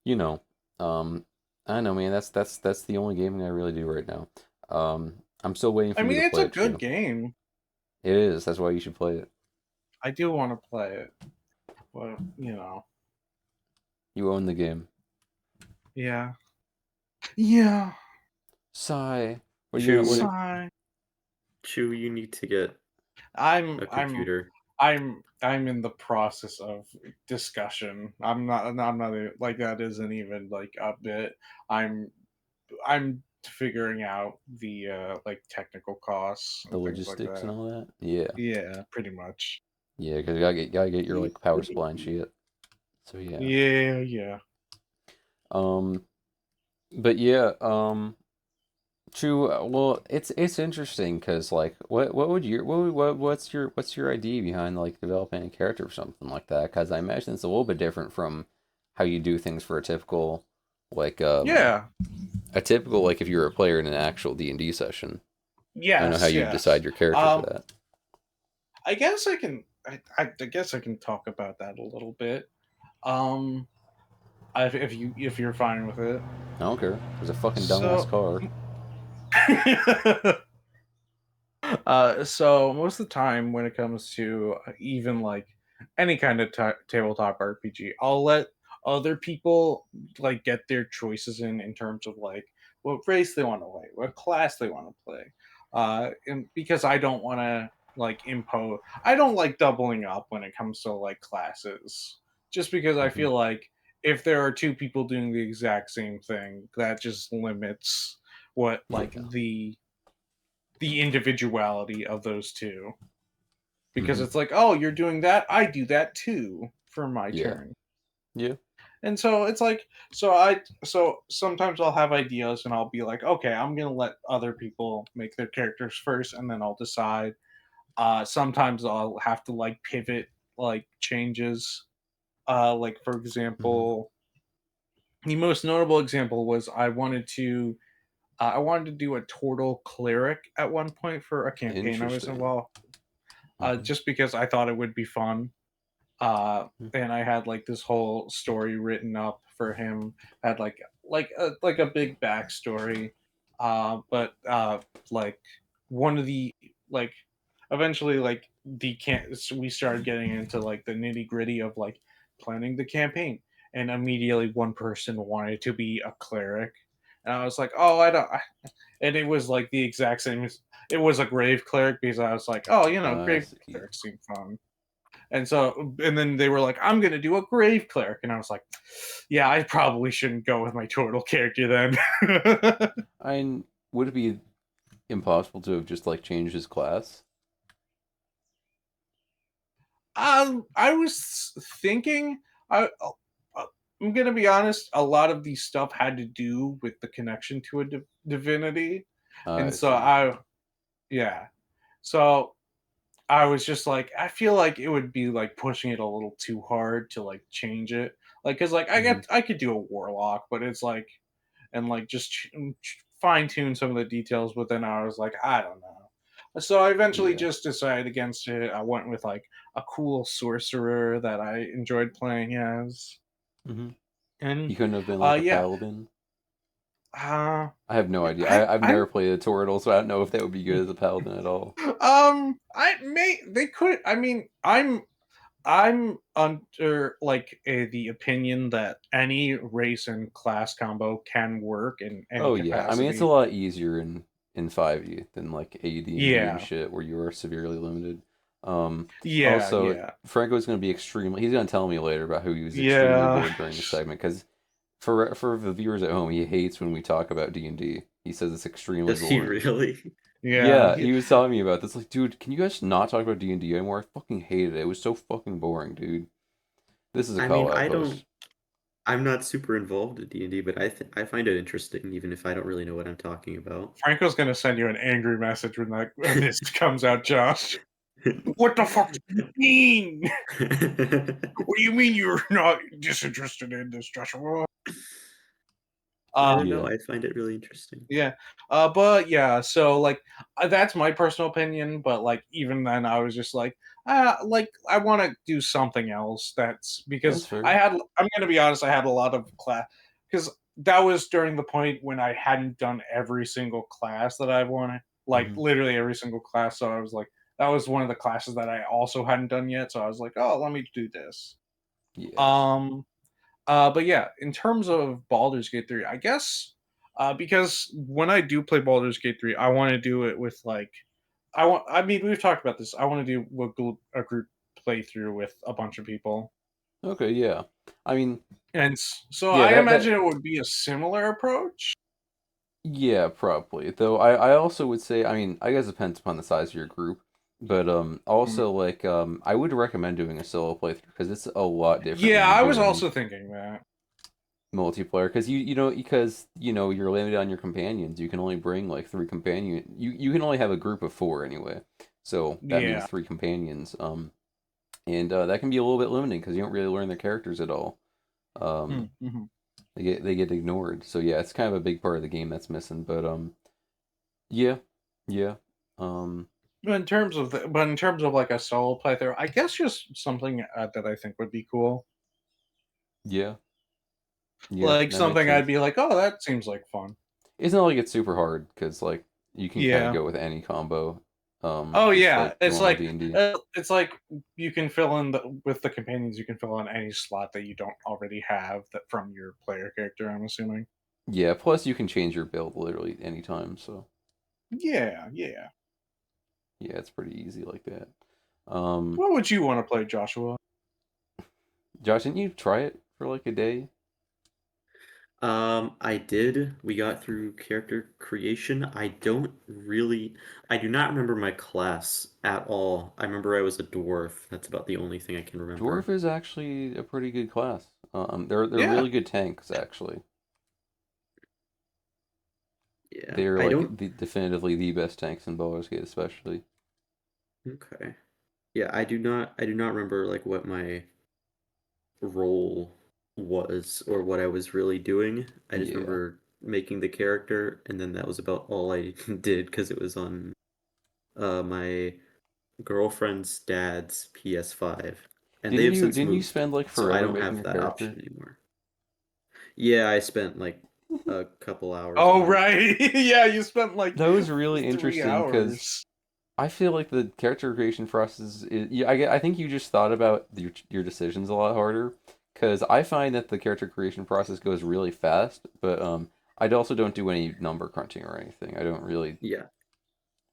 you know, um I don't know, man, that's the only gaming I really do right now. I'm still waiting I for you mean, to it's play a it good too. game. It is. That's why you should play it. I do want to play it, but You own the game. yeah, yeah. Sigh. What are you gonna Chew, Sigh. Chew, you need to get I'm a I'm computer. I'm in the process of discussion. Like that isn't even like a bit. I'm I'm figuring out the like technical costs the and things like logistics and that. all that? Yeah. Yeah, pretty much. Yeah, because you gotta get your like power supply and shit. So yeah. Yeah, yeah. Um, but yeah, true. Well, it's interesting because like, what would you what's your idea behind like developing a character or something like that? Because I imagine it's a little bit different from how you do things for a typical like Yeah. a typical like if you're a player in an actual D&D session. I don't know how Yes, you decide yes. your character for Um that. I guess I can I guess I can talk about that a little bit. Um if you're fine with it. I don't care. There's a fucking dumbass So car. so most of the time when it comes to even like any kind of tabletop RPG, I'll let other people like get their choices in terms of like what race they want to play, what class they want to play. And because I don't want to like impose, I don't like doubling up when it comes to like classes, just because I Hmm. feel like if there are two people doing the exact same thing, that just limits what like Yeah. the individuality of those two, because Hmm. it's like, oh, you're doing that, I do that too for my Yeah. turn. Yeah. And so it's like, so sometimes I'll have ideas and I'll be like, okay, I'm gonna let other people make their characters first and then I'll decide. Sometimes I'll have to like pivot like changes. Like for Hmm. example, the most notable example was I wanted to do a turtle cleric at one point for a campaign I was Interesting. involved, Hmm. just because I thought it would be fun. And I had like this whole story written up for him. Had like a big backstory, but like one of the like eventually like the can so we started getting into like the nitty gritty of like planning the campaign, and immediately one person wanted to be a cleric, and I was like, oh, I don't. And it was like the exact same. It was a grave cleric because I was like, oh, I grave see. clerics seem fun. And then they were like, I'm gonna do a grave cleric, and I was like, yeah, I probably shouldn't go with my turtle character then. I would it be impossible to have just like changed his class? I was thinking, I, uh, I'm gonna be honest. A lot of these stuff had to do with the connection to a divinity, and I so see. yeah, so I was just like, I feel like it would be like pushing it a little too hard to like change it, like, cause like Hmm. I could do a warlock, but it's like, and like just fine tune some of the details. But then I was like, I don't know. So I eventually Yeah. just decided against it. I went with like a cool sorcerer that I enjoyed playing as, Hmm. and You couldn't have been like a yeah, paladin. uh, I have no idea. I I've I'm never played a Tortle, so I don't know if that would be good as a paladin at all. I may they could. I mean, I'm under like the opinion that any race and class combo can work in any Oh yeah, I mean it's a capacity. lot easier in 5e than like AD and D and Yeah, shit where you are severely limited. Um, yeah, Also, yeah, Franco's gonna be extremely. He's gonna tell me later about who he was extremely yeah. bored during the segment because for the viewers at home, he hates when we talk about D&D. He says it's extremely Does he boring. really? Yeah, Yeah, he was telling me about this. Like, dude, can you guys not talk about D&D anymore? I fucking hated it. It was so fucking boring, dude. This is a I call mean, out post. I'm not super involved in D&D, but I find it interesting even if I don't really know what I'm talking about. Franco's gonna send you an angry message when this comes out, Josh. What the fuck do you mean? What do you mean you're not disinterested in this, Joshua? I Uh, don't know. Yeah, I find it really interesting. yeah. But yeah, so like that's my personal opinion, but like even then I was just like I want to do something else that's that's because fair. I'm going to be honest, I had a lot of class cuz that was during the point when I hadn't done every single class that I wanted, like Hmm. literally every single class, so I was like that was one of the classes that I also hadn't done yet, so I was like, "Oh, let me do this." Yeah. Um but yeah, in terms of Baldur's Gate 3, I guess because when I do play Baldur's Gate 3, I want to do it with like I mean, we've talked about this. I want to do a group playthrough with a bunch of people. Okay, yeah. I mean, And so yeah, I that imagine it would be a similar approach. yeah, probably. Though I also would say, I mean, I guess it depends upon the size of your group, but Mm. also like I would recommend doing a solo playthrough because it's a lot different Yeah, than I was doing also thinking that. multiplayer because you know you're limited on your companions. You can only bring like three companion. You can only have a group of four anyway. So that means Yeah. three companions. And that can be a little bit limiting because you don't really learn their characters at all. Um, Mm-hmm. they get ignored. So yeah, it's kind of a big part of the game that's missing. But yeah, yeah, um, But in terms of like a solo playthrough, I guess just something that I think would be cool. yeah, yeah. Like That makes something I'd sense. be like, "Oh, that seems like fun." It's not like it's super hard because like you can kind of Yeah. go with any combo. Oh Just yeah, like normal D&D. it's like you can fill in with the companions. You can fill in any slot that you don't already have that from your player character. I'm assuming. Yeah, plus you can change your build literally anytime, so Yeah, yeah. yeah, it's pretty easy like that. Um, What would you want to play, Joshua? Josh, didn't you try it for like a day? I did. We got through character creation. I do not remember my class at all. I remember I was a dwarf. That's about the only thing I can Dwarf remember. is actually a pretty good class. They're Yeah. really good tanks actually. Yeah, They're I like don't. definitively the best tanks in Baldur's Gate, especially. Okay. Yeah, I do not remember like what my role was or what I was really doing. I just Yeah, remember making the character, and then that was about all I did because it was on my girlfriend's dad's PS5, and they didn't have you since didn't you moved, spend like so I forever don't making have your that character? option anymore. Yeah, I spent like a couple hours Oh on it. right. Yeah, you spent like That was really 3 hours. interesting because I feel like the character creation process is yeah, I think you just thought about your decisions a lot harder because I find that the character creation process goes really fast, but I also don't do any number crunching or anything. I don't really Yeah.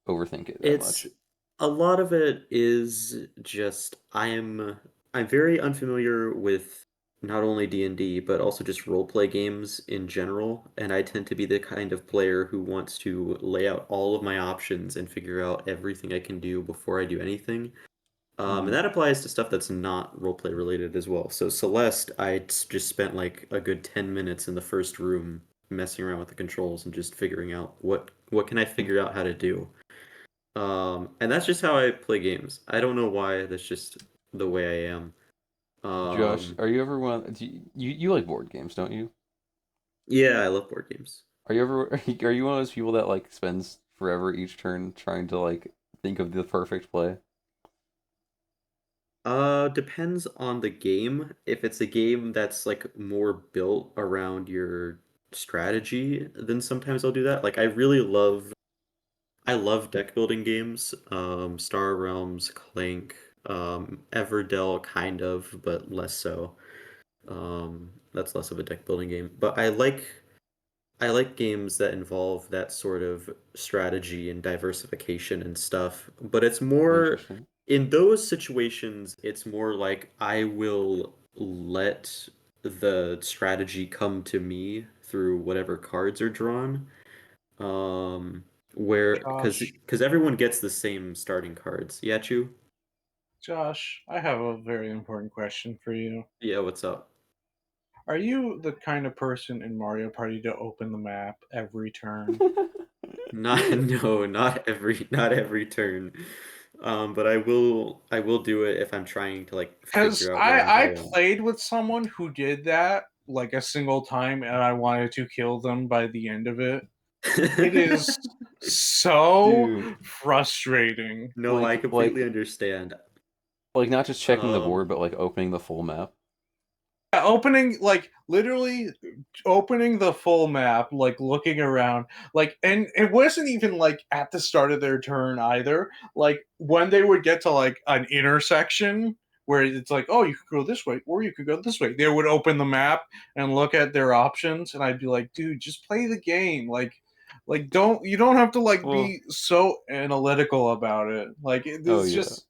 overthink it that It's much. a lot of it is just I'm very unfamiliar with not only D&D but also just role play games in general, and I tend to be the kind of player who wants to lay out all of my options and figure out everything I can do before I do anything. And Hmm. that applies to stuff that's not roleplay related as well. So Celeste, just spent like a good 10 minutes in the first room messing around with the controls and just figuring out what can I figure out how to do. And that's just how I play games. I don't know why, that's just the way I am. Josh, Um, are you ever one? You like board games, don't you? yeah, I love board games. Are you ever are you one of those people that like spends forever each turn trying to like think of the perfect play? Depends on the game. If it's a game that's like more built around your strategy, then sometimes I'll do that. Like I love deck building games. Star Realms, Clank, Everdell kind of, but less so. That's less of a deck building game. But I like games that involve that sort of strategy and diversification and stuff. But it's more Interesting. in those situations, it's more like I will let the strategy come to me through whatever cards are drawn. Um, Where Josh, because everyone gets the same starting cards. Yeah, Chu? Josh, I have a very important question for you. Yeah, what's up? Are you the kind of person in Mario Party to open the map every turn? Not no, not every turn. But I will do it if I'm trying to like Because figure out where I'm I going. played with someone who did that like a single time, and I wanted to kill them by the end of it. It is so Dude, frustrating. No, I like like completely understand. like not just checking the Um, board, but like opening the full map. Yeah, opening like literally opening the full map, like looking around, like, and it wasn't even like at the start of their turn either. Like when they would get to like an intersection where it's like, oh, you could go this way or you could go this way, they would open the map and look at their options, and I'd be like, dude, just play the game. Like don't you don't have to like Well, be so analytical about it. Like oh it's yeah, just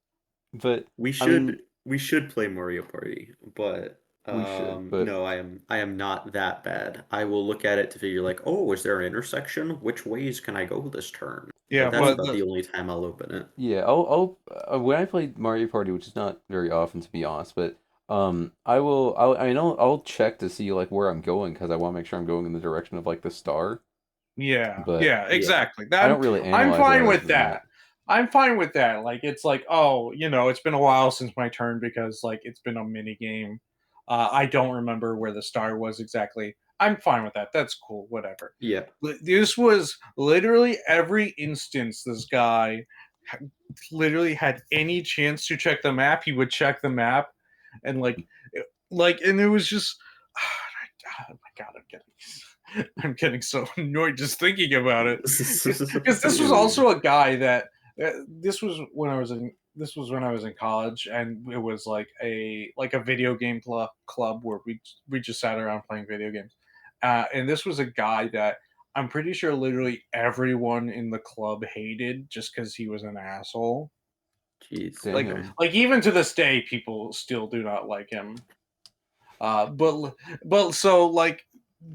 but we I mean should we should play Mario Party, but we should, but no, I am not that bad. I will look at it to figure like, oh, is there an intersection? Which ways can I go this turn? But yeah, that's well, but about the only time I'll open it. yeah, I'll when I play Mario Party, which is not very often to be honest, but I'll check to see like where I'm going because I want to make sure I'm going in the direction of like the star, yeah, but yeah, Yeah. exactly. I That don't really I'm analyze it fine other with than that. that. I'm fine with that. Like it's like, oh, it's been a while since my turn because like it's been a mini game. I don't remember where the star was exactly. I'm fine with that. That's cool. Whatever. Yeah. This was literally every instance this guy literally had any chance to check the map, he would check the map, and and it was just, oh my god, I'm getting so annoyed just thinking about it. Because this was Dude, also a guy that this was when I was in college, and it was like a video game club where we just sat around playing video games, and this was a guy that I'm pretty sure literally everyone in the club hated just because he was an asshole. Jeez. Like Okay. damn. like even to this day, people still do not like him. But so like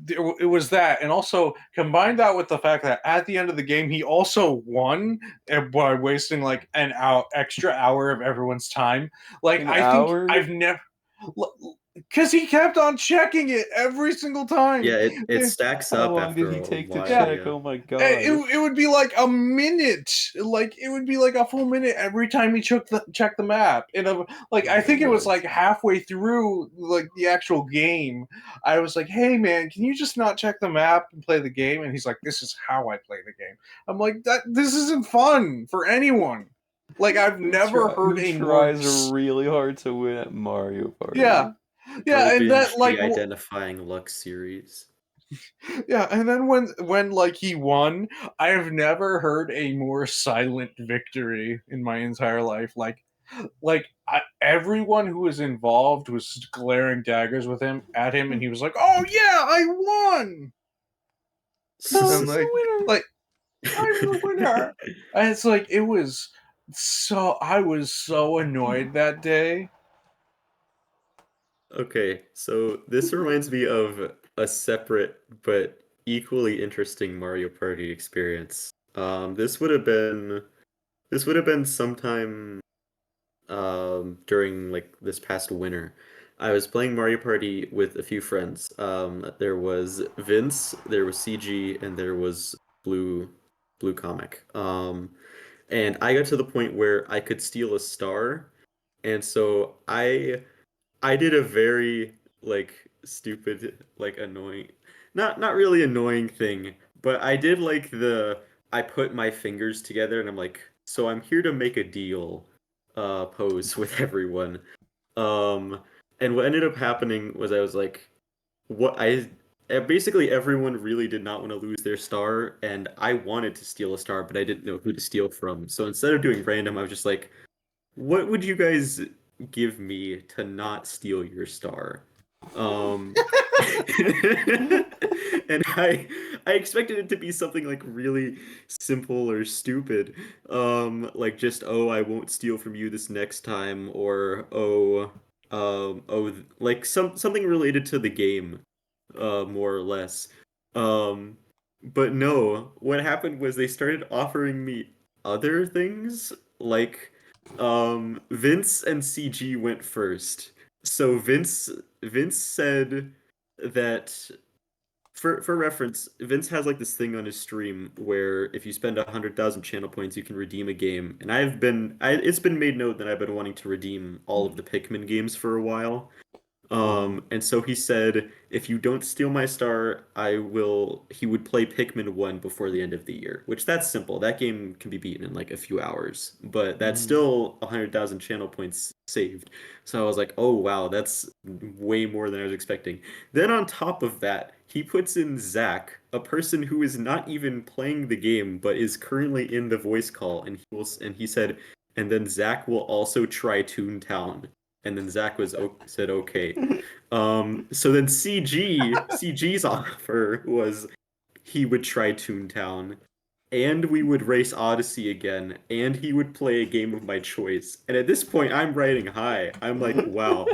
it was that, and also combine that with the fact that at the end of the game, he also won by wasting like an extra hour of everyone's time. Like An I think hour? I've never, because he kept on checking it every single time. Yeah, it stacks How up long did after he a take to while, Yeah, check? yeah. Oh my god. it would be like a minute, like it would be like a full minute every time he checked the map, and like I think it was What? like halfway through like the actual game, I was like, hey man, can you just not check the map and play the game? And he's like, this is how I play the game. I'm like, that this isn't fun for anyone. Like I've never heard Who a more tries really hard to win at Mario yeah, Party? yeah, Go and that binge like the identifying Lux series. yeah, and then when like he won, I have never heard a more silent victory in my entire life. Everyone who was involved was glaring daggers with him at him, and he was like, "Oh yeah, I won!" I And was the winner. like I'm the winner. And it's like it was so I was so annoyed that day. Okay, so this reminds me of a separate but equally interesting Mario Party experience. This would have been sometime during like this past winter. I was playing Mario Party with a few friends. There was Vince, there was CG, and there was Blue Comic. And I got to the point where I could steal a star, and so I did a very like stupid, like annoying, not really annoying thing, but I did like I put my fingers together and I'm like, so I'm here to make a deal pose with everyone. Um and what ended up happening was I was like, what I basically everyone really did not want to lose their star, and I wanted to steal a star, but I didn't know who to steal from. So instead of doing random, I was just like, what would you guys give me to not steal your star? Um, and I expected it to be something like really simple or stupid. Like just, oh, I won't steal from you this next time, or like something related to the game, more or less. Um, But no, what happened was they started offering me other things, like Vince and CG went first. So Vince said that for reference, Vince has like this thing on his stream where if you spend 100,000 channel points, you can redeem a game. And it's been made known that I've been wanting to redeem all of the Pikmin games for a while. And so he said, if you don't steal my star, he would play Pikmin 1 before the end of the year, which that's simple. That game can be beaten in like a few hours, but that's Mhm. still 100,000 channel points saved. So I was like, oh wow, that's way more than I was expecting. Then on top of that, he puts in Zach, a person who is not even playing the game, but is currently in the voice call, and he said, and then Zach will also try Toontown. And then Zach said okay. So then CG's offer was he would try Toontown, and we would race Odyssey again, and he would play a game of my choice. And at this point, I'm riding high. I'm like, wow,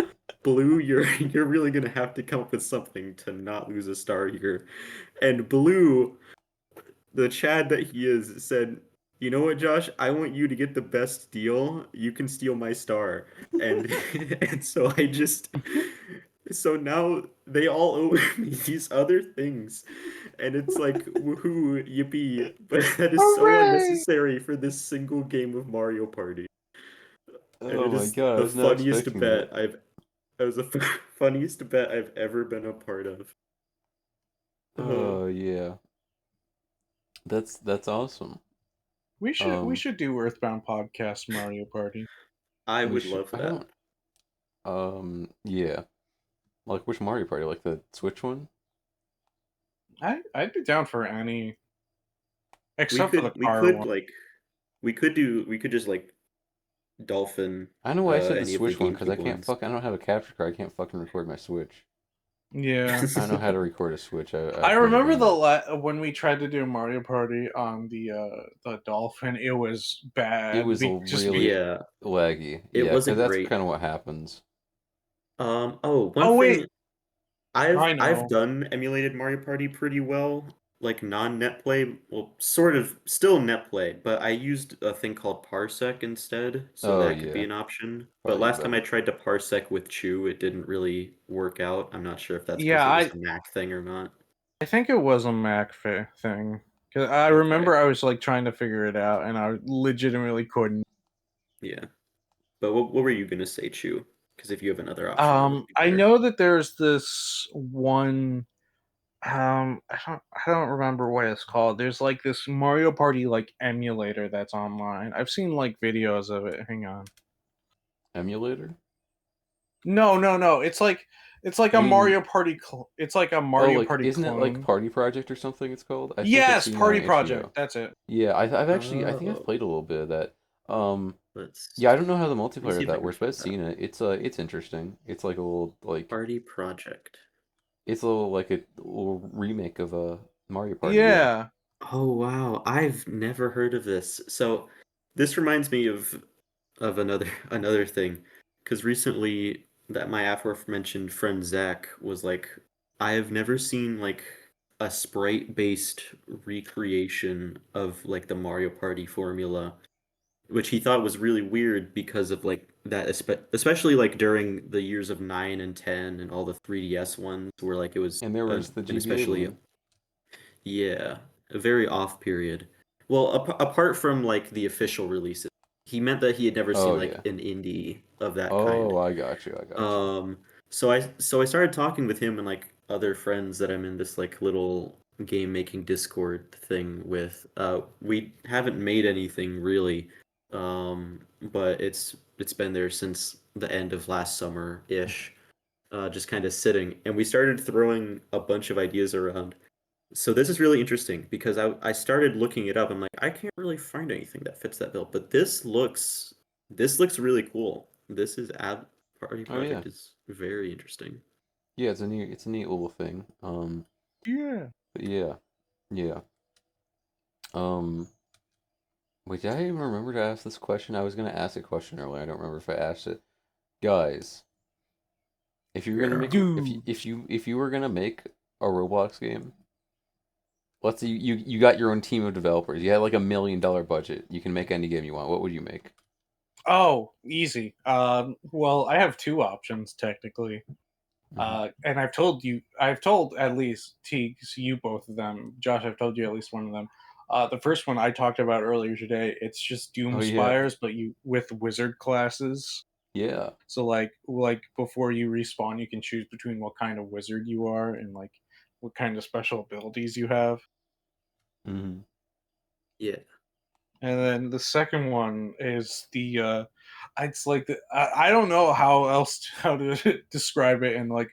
Blue, you're really gonna have to come up with something to not lose a star here. And Blue, the Chad that he is, said, "You know what, Josh? I want you to get the best deal. You can steal my star." And and so now they all owe me these other things. And it's like, woohoo, yippee. But that is so Hooray! unnecessary for this single game of Mario Party. And Oh it my is god, I the was not funniest expecting that. bet I've it was the funniest bet I've ever been a part of. Oh, Oh yeah, that's awesome. We Um, should do Earthbound podcast Mario Party. I we would should. love I that. don't. Yeah. Like which Mario Party? Like the Switch one? I'd be down for any, We except for the could we car could one. like we could just like dolphin I know why I said the any of the Switch one because GameCube ones. I don't have a capture card. I can't fucking record my Switch. Yeah. I don't know how to record a Switch. I I've never remember done that. when we tried to do Mario Party on the Dolphin, it was It bad. was Just really Yeah, laggy. it Yeah, because wasn't that's great. kind of what happens. Oh, one oh wait, thing I've I I've know. done emulated Mario Party pretty well, like non-net play, well, sort of still net play, but I used a thing called Parsec instead, so Oh that could be yeah, an option. But probably last time I better. tried to Parsec with Chew, it didn't really work out. I'm not sure if that's because Yeah, it was I a Mac thing or not. I think it was a thing. Cause I Okay, remember I was like trying to figure it out, and I legitimately couldn't. yeah. But what were you gonna say, Chew? Because if you have another option, that might be I better. know that there's this one. I don't remember what it's called. There's like this Mario Party like emulator that's online. I've seen like videos of it. Hang on. Emulator? No, no, no. It's like You a mean, Mario Party. It's like a oh, Mario like Party isn't it like clone. Party Project or something? It's called. I think I've Yes, seen that on Party Project. HBO. That's it. Yeah, I've actually I think I've Oh, played a little bit of that. Um, let's yeah, I don't know how the let me multiplayer see of if I that can works, but find I've that. seen it. It's interesting. Party Project. It's a little like a little remake of a Mario Party. Yeah. Yeah. Oh wow, I've never heard of this. So this reminds me of another another thing, because recently that my aforementioned friend Zach was like, I have never seen like a sprite-based recreation of like the Mario Party formula, which he thought was really weird because of like that, especially like during the years of 9 and 10 and all the 3DS ones, where like it was And there was the an GBA especially one. yeah, a very off period. Well, apart from like the official releases, he meant that he had never Oh seen like yeah. an indie of that kind. Oh, I got you. I got you. Um, so I started talking with him and like other friends that I'm in this like little game making Discord thing with. We haven't made anything really, but it's been there since the end of last summer ish, just kind of sitting, and we started throwing a bunch of ideas around. So this is really interesting because I started looking it up. I'm like, I can't really find anything that fits that bill, but this looks really cool. This is Ab Party Oh yeah. Project is very interesting. Yeah, it's a neat little thing. Yeah. But yeah. Yeah. Um, wait, did I even remember to ask this question? I was gonna ask a question earlier. I don't remember if I asked it. Guys, if you're gonna Yeah. make if Dude. you were gonna make a Roblox game, let's say you got your own team of developers. You had like $1 million budget. You can make any game you want. What would you make? Oh, easy. Well, I have two options technically. Mhm. And I've told at least Teags, you both of them. Josh, I've told you at least one of them. The first one I talked about earlier today, it's just Doom Oh yeah, Spires, but you with wizard classes. yeah. So like before you respawn, you can choose between what kind of wizard you are and like what kind of special abilities you have. Hmm. Yeah. And then the second one is it's like I don't know how else how to describe it in like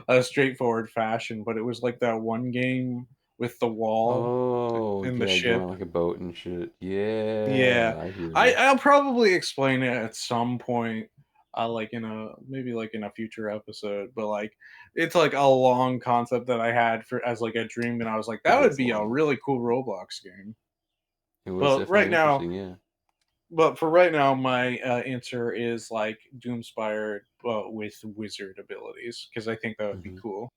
a straightforward fashion, but it was like that one game with the wall Oh and the yeah, you're ship. on like a boat and shit. Yeah, Yeah, I hear you. I'll probably explain it at some point, like in a maybe like in a future episode. But like, it's like a long concept that I had for as like a dream, and I was like, It that would is be a long. really cool Roblox game. It was But right definitely now, interesting. Yeah. but for right now, my answer is like Doomspire, but with wizard abilities, because I think that would be Hmm. cool.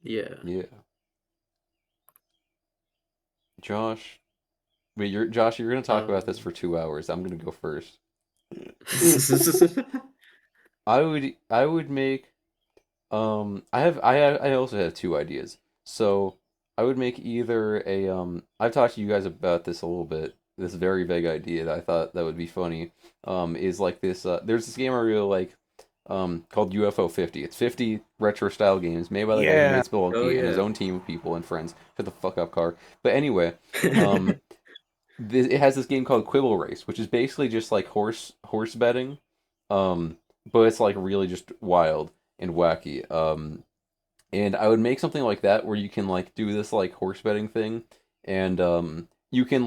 Yeah. Yeah. Josh, wait, Josh. You're gonna talk about this Um, for 2 hours. I'm gonna go first. I would make I also have two ideas. So I would make either a I've talked to you guys about this a little bit. This very vague idea that I thought that would be funny. Is like this there's this game I really like called UFO 50. It's 50 retro style games made by the guy who Yeah, made oh Spelunky and his yeah. own team of people and friends. Shut the fuck up, car. But anyway, um it has this game called Quibble Race, which is basically just like horse betting, um, but it's like really just wild and wacky. And I would make something like that where you can like do this like horse betting thing, and you can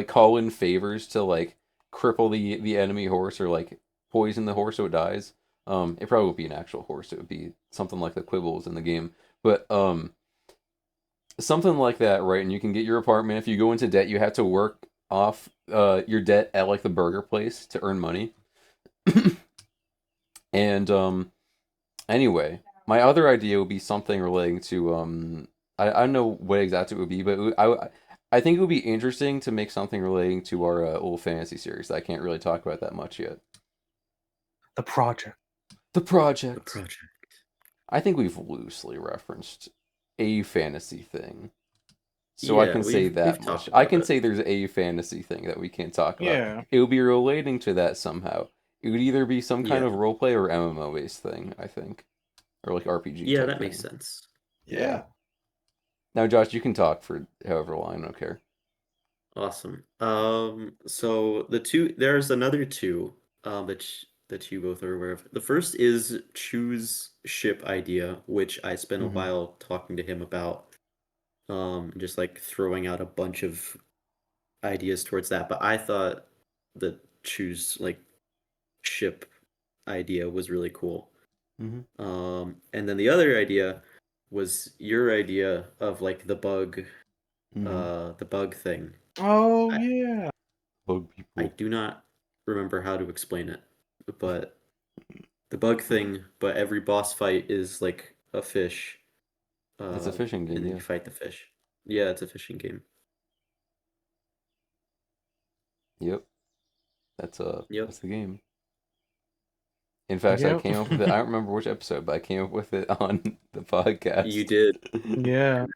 call in favors to like cripple the enemy horse or like poison the horse so it dies. It probably would be an actual horse. It would be something like the quibbles in the game, but something like that, right? And you can get your apartment. If you go into debt, you have to work off your debt at like the burger place to earn money. And anyway, my other idea would be something relating to I don't know what exactly it would be, but I think it would be interesting to make something relating to our old fantasy series that I can't really talk about that much yet. the project. The The project. project. I think we've loosely referenced a fantasy thing. So I Yeah, can say we've that talked much. I about can it. say there's a fantasy thing that we can't talk about. Yeah, It would be relating to that somehow. It would either be some kind Yeah. of roleplay or MMO based thing, I think. Or like RPG Yeah, type that makes thing. sense. Yeah. yeah. Now, Josh, you can talk for however long, I don't care. Awesome. So there's another two that you both are aware of. The first is choose ship idea, which I spent a Hmm. while talking to him about, just like throwing out a bunch of ideas towards that. But I thought the choose like ship idea was really cool. Hmm. And then the other idea was your idea of like Hmm. the bug thing. Oh I, yeah. Bug I people. do not remember how to explain it, but the bug thing, but every boss fight is like a fish, It's a fishing and game, then yeah. you fight the fish. Yeah, it's a fishing game. Yep. Yep. That's the game. In fact, I Yep. came up with it. I don't remember which episode, but I came up with it on the You podcast. did. Yeah. And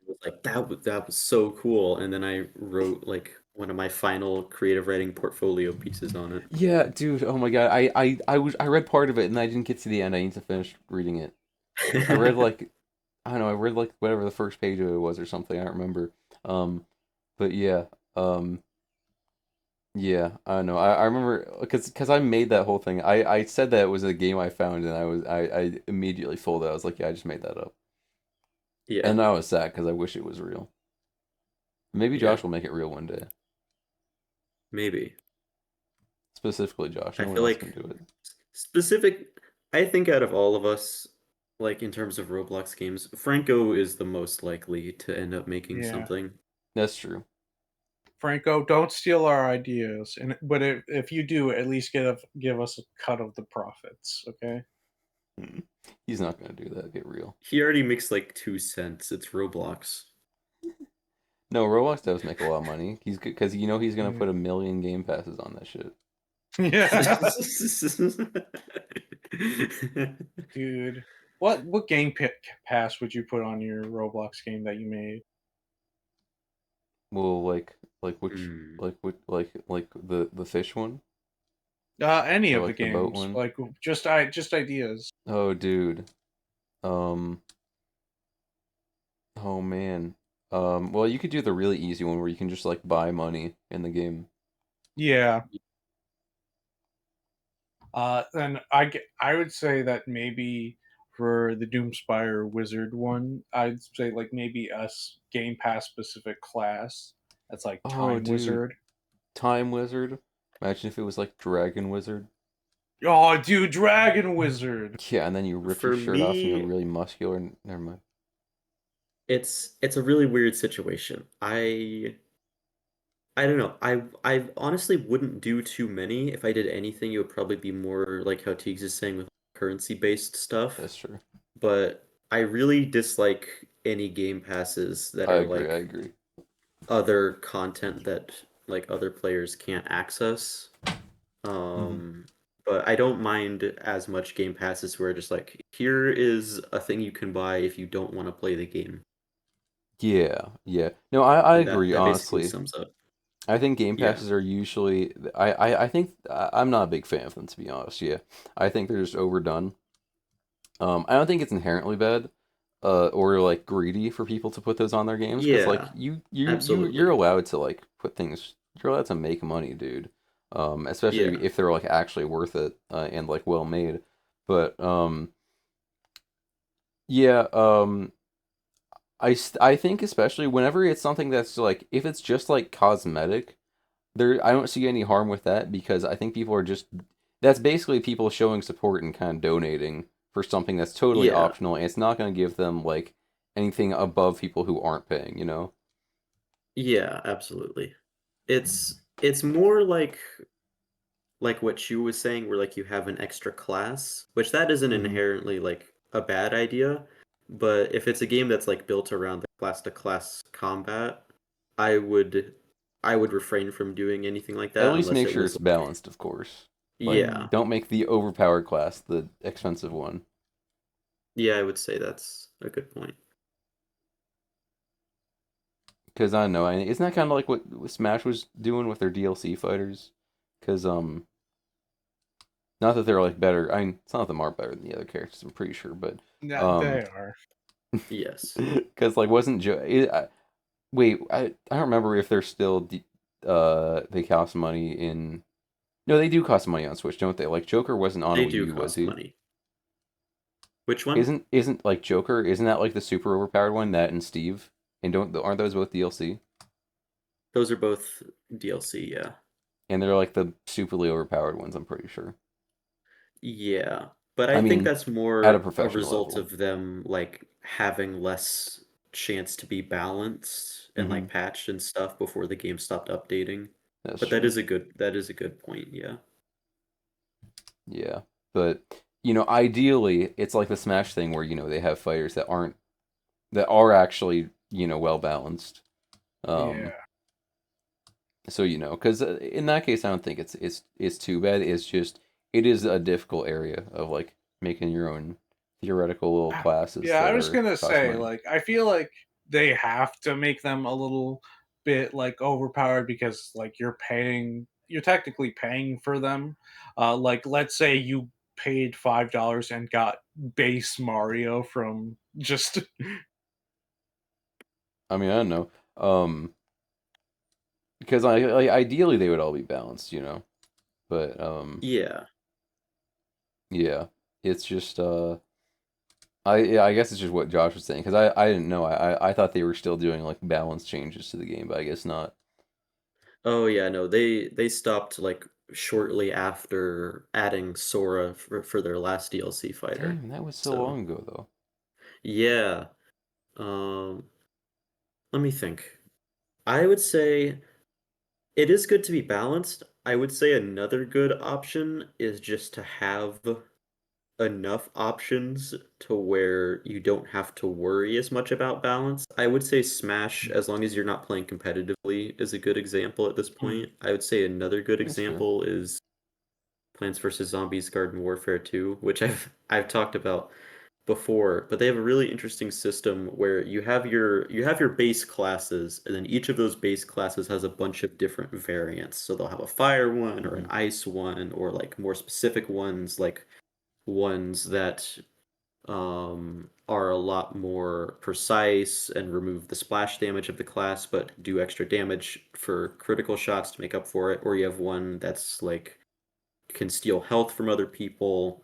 I was like, that was so cool. And then I wrote like one of my final creative writing portfolio pieces on it. Yeah, dude. Oh my God. I read part of it and I didn't get to the end. I need to finish reading it. I read like I don't know. I read like whatever the first page of it was or something. I don't remember. Um, but yeah. Yeah. I don't know. I remember because I made that whole thing. I said that it was a game I found and I immediately folded. I was like, yeah, I just made that up. Yeah, And I was sad because I wish it was real. Maybe yeah, Josh will make it real one day. maybe. Specifically, Josh. I No one feel else can like do it. specific, I think out of all of us, like in terms of Roblox games, Franco is the most likely to end up making Yeah. something. That's true. Franco, don't steal our ideas. And but if you do, at least give us a cut of the profits, okay? He's not gonna do that. Get real. He already makes like 2 cents. It's Roblox. No, Roblox does make a lot of money. He's because he's gonna Yeah. put 1 million game passes on that shit. Yeah, dude. What pass would you put on your Roblox game that you made? Well, like which Hmm. like the fish one Any or of the like the boat games, one. like just ideas. Oh, dude. Um. Oh man. Well, you could do the really easy one where you can just like buy money in the game. Yeah. Then I would say that maybe for the Doomspire Wizard one, I'd say like maybe Game Pass specific class that's like Oh, Time dude. Wizard. Time Wizard. Imagine if it was like Dragon Wizard. Oh, dude, Dragon Wizard. Yeah, and then you rip your For shirt off and you're me, really muscular. Never mind. it's a really weird situation. I don't know. I honestly wouldn't do too many. If I did anything, it would probably be more like how Teags is saying with currency-based stuff. That's true. But I really dislike any game passes that I are agree. I like agree. other content that like other players can't access. Hmm. But I don't mind as much game passes where just like here is a thing you can buy if you don't want to play the game. Yeah, yeah. No, I And that agree, that basically honestly. sums up. I think game Yeah. passes are usually I think I'm not a big fan of them, to be honest. Yeah. I think they're just overdone. I don't think it's inherently bad or like greedy for people to put those on their games because like Yeah, you're absolutely. allowed to like put things you're allowed to make money, dude. Especially Yeah. if they're like actually worth it and like well made. But yeah, I think especially whenever it's something that's like if it's just like cosmetic, I don't see any harm with that because I think people are just that's basically people showing support and kind of donating for something that's totally Yeah. optional and it's not going to give them like anything above people who aren't paying, Yeah, absolutely. It's more like what Chu was saying, where like you have an extra class, which that isn't Hmm. inherently like a bad idea, but if it's a game that's like built around the class to class combat, I would I would refrain from doing anything like At that least unless make it sure was it's like balanced, of course. Like Mm. yeah. don't make the overpowered class the expensive one Yeah, I would say that's a good point. because I don't know, isn't that kind of like what Smash was doing with their DLC fighters? Because not that they're like better. I mean, some of them are better than the other characters. I'm pretty sure, but Yeah, um, they are. Yes. because like wasn't wait, I don't remember if they're still they cost money in. No, they do cost money on Switch, don't they? Like Joker wasn't on They Wii do U, was cost he? money. Which one? Isn't like Joker? Isn't that like the super overpowered one? That and Steve, and don't aren't those both DLC? Those are both DLC, yeah. And they're like the superly overpowered ones. I'm pretty sure. Yeah, but I I think mean, that's at a more a professional result level. of them like having less chance to be balanced and Hmm. like patched and stuff before the game stopped updating. That's But true. that is a good point, yeah. Yeah, but ideally, it's like the Smash thing where they have fighters that are actually well balanced. Um, Yeah. so because in that case, I don't think it's too bad. It's just it is a difficult area of like making your own theoretical little classes Yeah, I that was are gonna cost say, money. like, I feel like they have to make them a little bit like overpowered because like you're technically paying for them. Like let's say you paid $5 and got base Mario from just I mean, I don't know. Because ideally they would all be balanced, but Yeah. yeah, it's just yeah, I guess it's just what Josh was saying because I didn't know. I thought they were still doing like balance changes to the game, but I guess not. Oh yeah, no, they stopped like shortly after adding Sora for their last DLC fighter. Damn, that was so So, long ago though. yeah. Um, let me think. I would say it is good to be balanced. I would say another good option is just to have enough options to where you don't have to worry as much about balance. I would say Smash, as long as you're not playing competitively, is a good example at this point. I would say another good That's fair. example is Plants vs. Zombies Garden Warfare 2, which I've talked about before, but they have a really interesting system where you have your base classes, and then each of those base classes has a bunch of different variants. So they'll have a fire one or an ice one, or like more specific ones, like ones that are a lot more precise and remove the splash damage of the class, but do extra damage for critical shots to make up for it. Or you have one that's like can steal health from other people.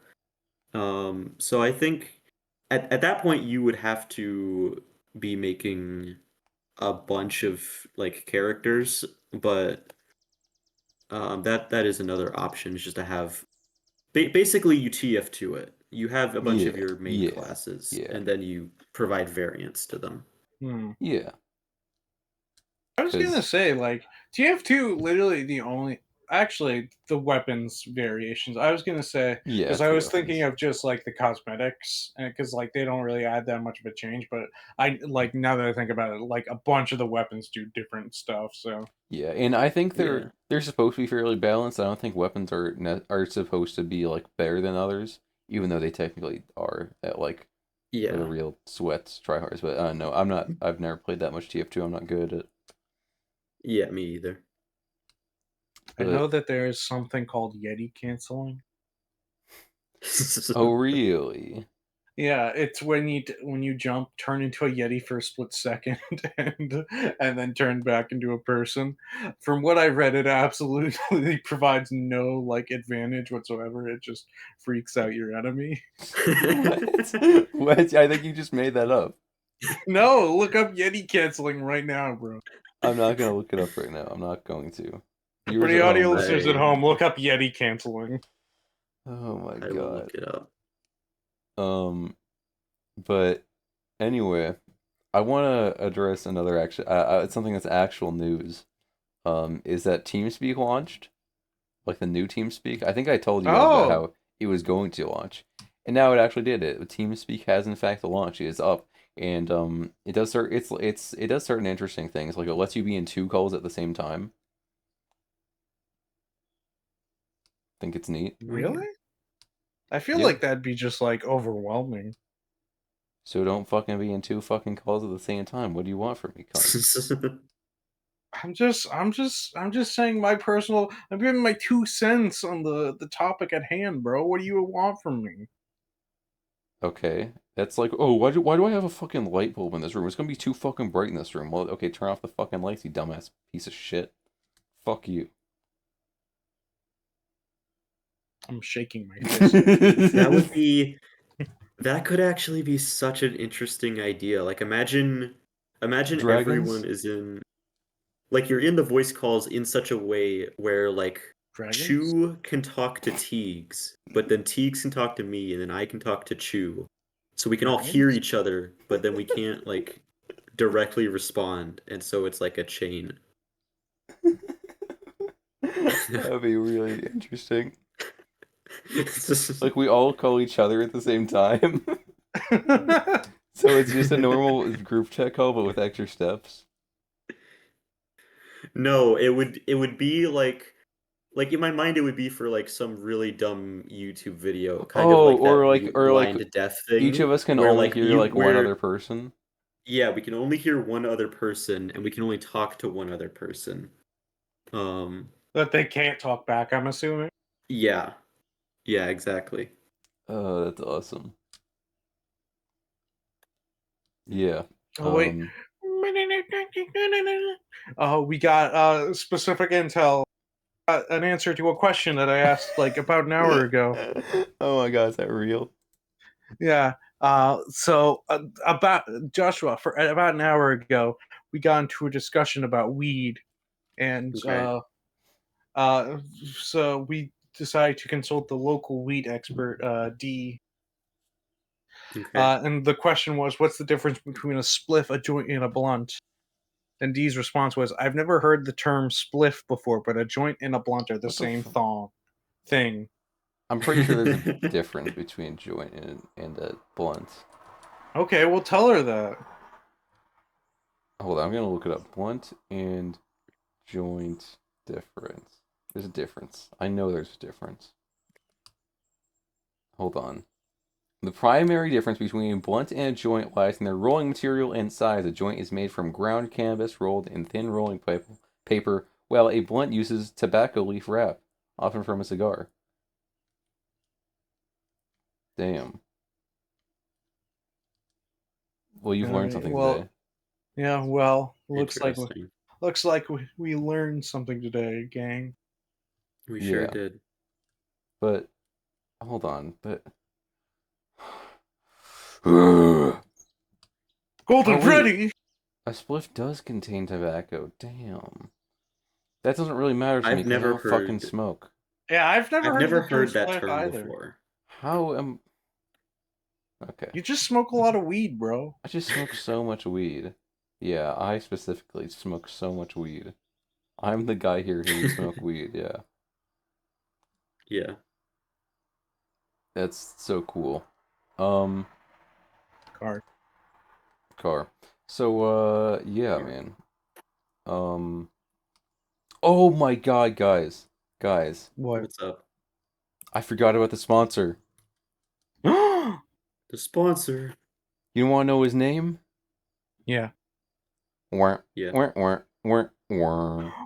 So I think at that point you would have to be making a bunch of like characters, but that is another option, is just to have basically you TF to it. You have a bunch of Yeah, your main yeah, classes, yeah, and then you provide variants to them. yeah. I was gonna Because say, like, TF2 literally the only actually the weapons variations. I was gonna say yeah, because it's I the was thinking weapons. of just like the cosmetics, and because like they don't really add that much of a change. But I like now that I think about it, like a bunch of the weapons do different stuff. So Yeah, and I think they're Yeah. they're supposed to be fairly balanced. I don't think weapons are supposed to be like better than others, even though they technically are at like for the Yeah. real sweats tryhards. But no, I'm not. I've never played that much TF2. I'm not good at. Yeah, me either. I know But that there is something called Yeti canceling. oh really? Yeah, it's when you jump, turn into a yeti for a split second, and then turn back into a person. From what I read, it absolutely provides no like advantage whatsoever. It just freaks out your enemy. What? What? I think you just made that up. No, look up yeti canceling right now, bro. I'm not gonna look it up right now. I'm not going to. For Viewers the at home, audio listeners at I home, look up yeti canceling. oh my I will God. look it up. Um, but anyway, I want to address another action. It's something that's actual news. Is that TeamSpeak launched? Like the new TeamSpeak? I think I told you guys about Oh, how it was going to launch, and now it actually did it. TeamSpeak has in fact launched. It is up, and it does start. It does certain interesting things. Like it lets you be in two calls at the same time. Think it's neat. really? I feel Yeah. like that'd be just like overwhelming. So don't fucking be in two fucking calls at the same time. What do you want from me, cunt? I'm just saying my personal. I'm giving my 2 cents on the topic at hand, bro. What do you want from me? Okay. That's like, oh, why do I have a fucking light bulb in this room? It's gonna be too fucking bright in this room. Well, okay, turn off the fucking lights, you dumbass piece of shit. Fuck you. I'm shaking my fist. That would be that could actually be such an interesting idea. Like imagine everyone Dragons? is in like you're in the voice calls in such a way where like Dragons? Chu can talk to Teags, but then Teags can talk to me, and then I can talk to Chu. So we can all hear Dragons? each other, but then we can't like directly respond, and so it's like a chain. That would be really interesting. It's just- Like we all call each other at the same time. So it's just a normal group chat call but with extra steps. No, it would be like in my mind it would be for like some really dumb YouTube video, kind of Oh, like that blind death each of thing us can where only like hear you like one where other person. yeah, we can only hear one other person and we can only talk to one other person. Um That they can't talk back, I'm assuming. yeah. Yeah, exactly. Oh, that's awesome. Yeah. Oh wait. Oh, we got specific intel. An answer to a question that I asked like about an hour ago. Oh my God, is that real? Yeah. So about Joshua, for about an hour ago, we got into a discussion about weed, and Okay. so we decided to consult the local weed expert, D. Okay. And the question was, what's the difference between a spliff, a joint, and a blunt? And D's response was, I've never heard the term spliff before, but a joint and a blunt are the What the same fuck? thing. I'm pretty sure there's a difference between joint and a blunt. Okay, well tell her that. Hold on, I'm gonna look it up. Blunt and joint difference. There's a difference. I know there's a difference. Hold on. The primary difference between a blunt and a joint lies in their rolling material and size. A joint is made from ground canvas rolled in thin rolling paper, while a blunt uses tobacco leaf wrap, often from a cigar. Damn. Well, you've learned something today. Yeah, well, looks like Interesting. we learned something today, gang. We sure Yeah. did. But hold on, but Golden Oh, wait. Freddy. a spliff does contain tobacco. Damn. That doesn't really matter to me I've because I never don't fucking heard. smoke. Yeah, I've never I've heard never the term heard that spliff term either. before. How am... Okay. You just smoke a lot of weed, bro. I just smoke so much weed. Yeah, I specifically smoke so much weed. I'm the guy here who would smoke weed, yeah. Yeah. That's so cool. Car. So, yeah, Car. man. Oh my god, guys. Guys, What? What's up? I forgot about the sponsor. Yeah. The sponsor. You want to know his name? Wah, Yeah. wah, wah, wah, wah.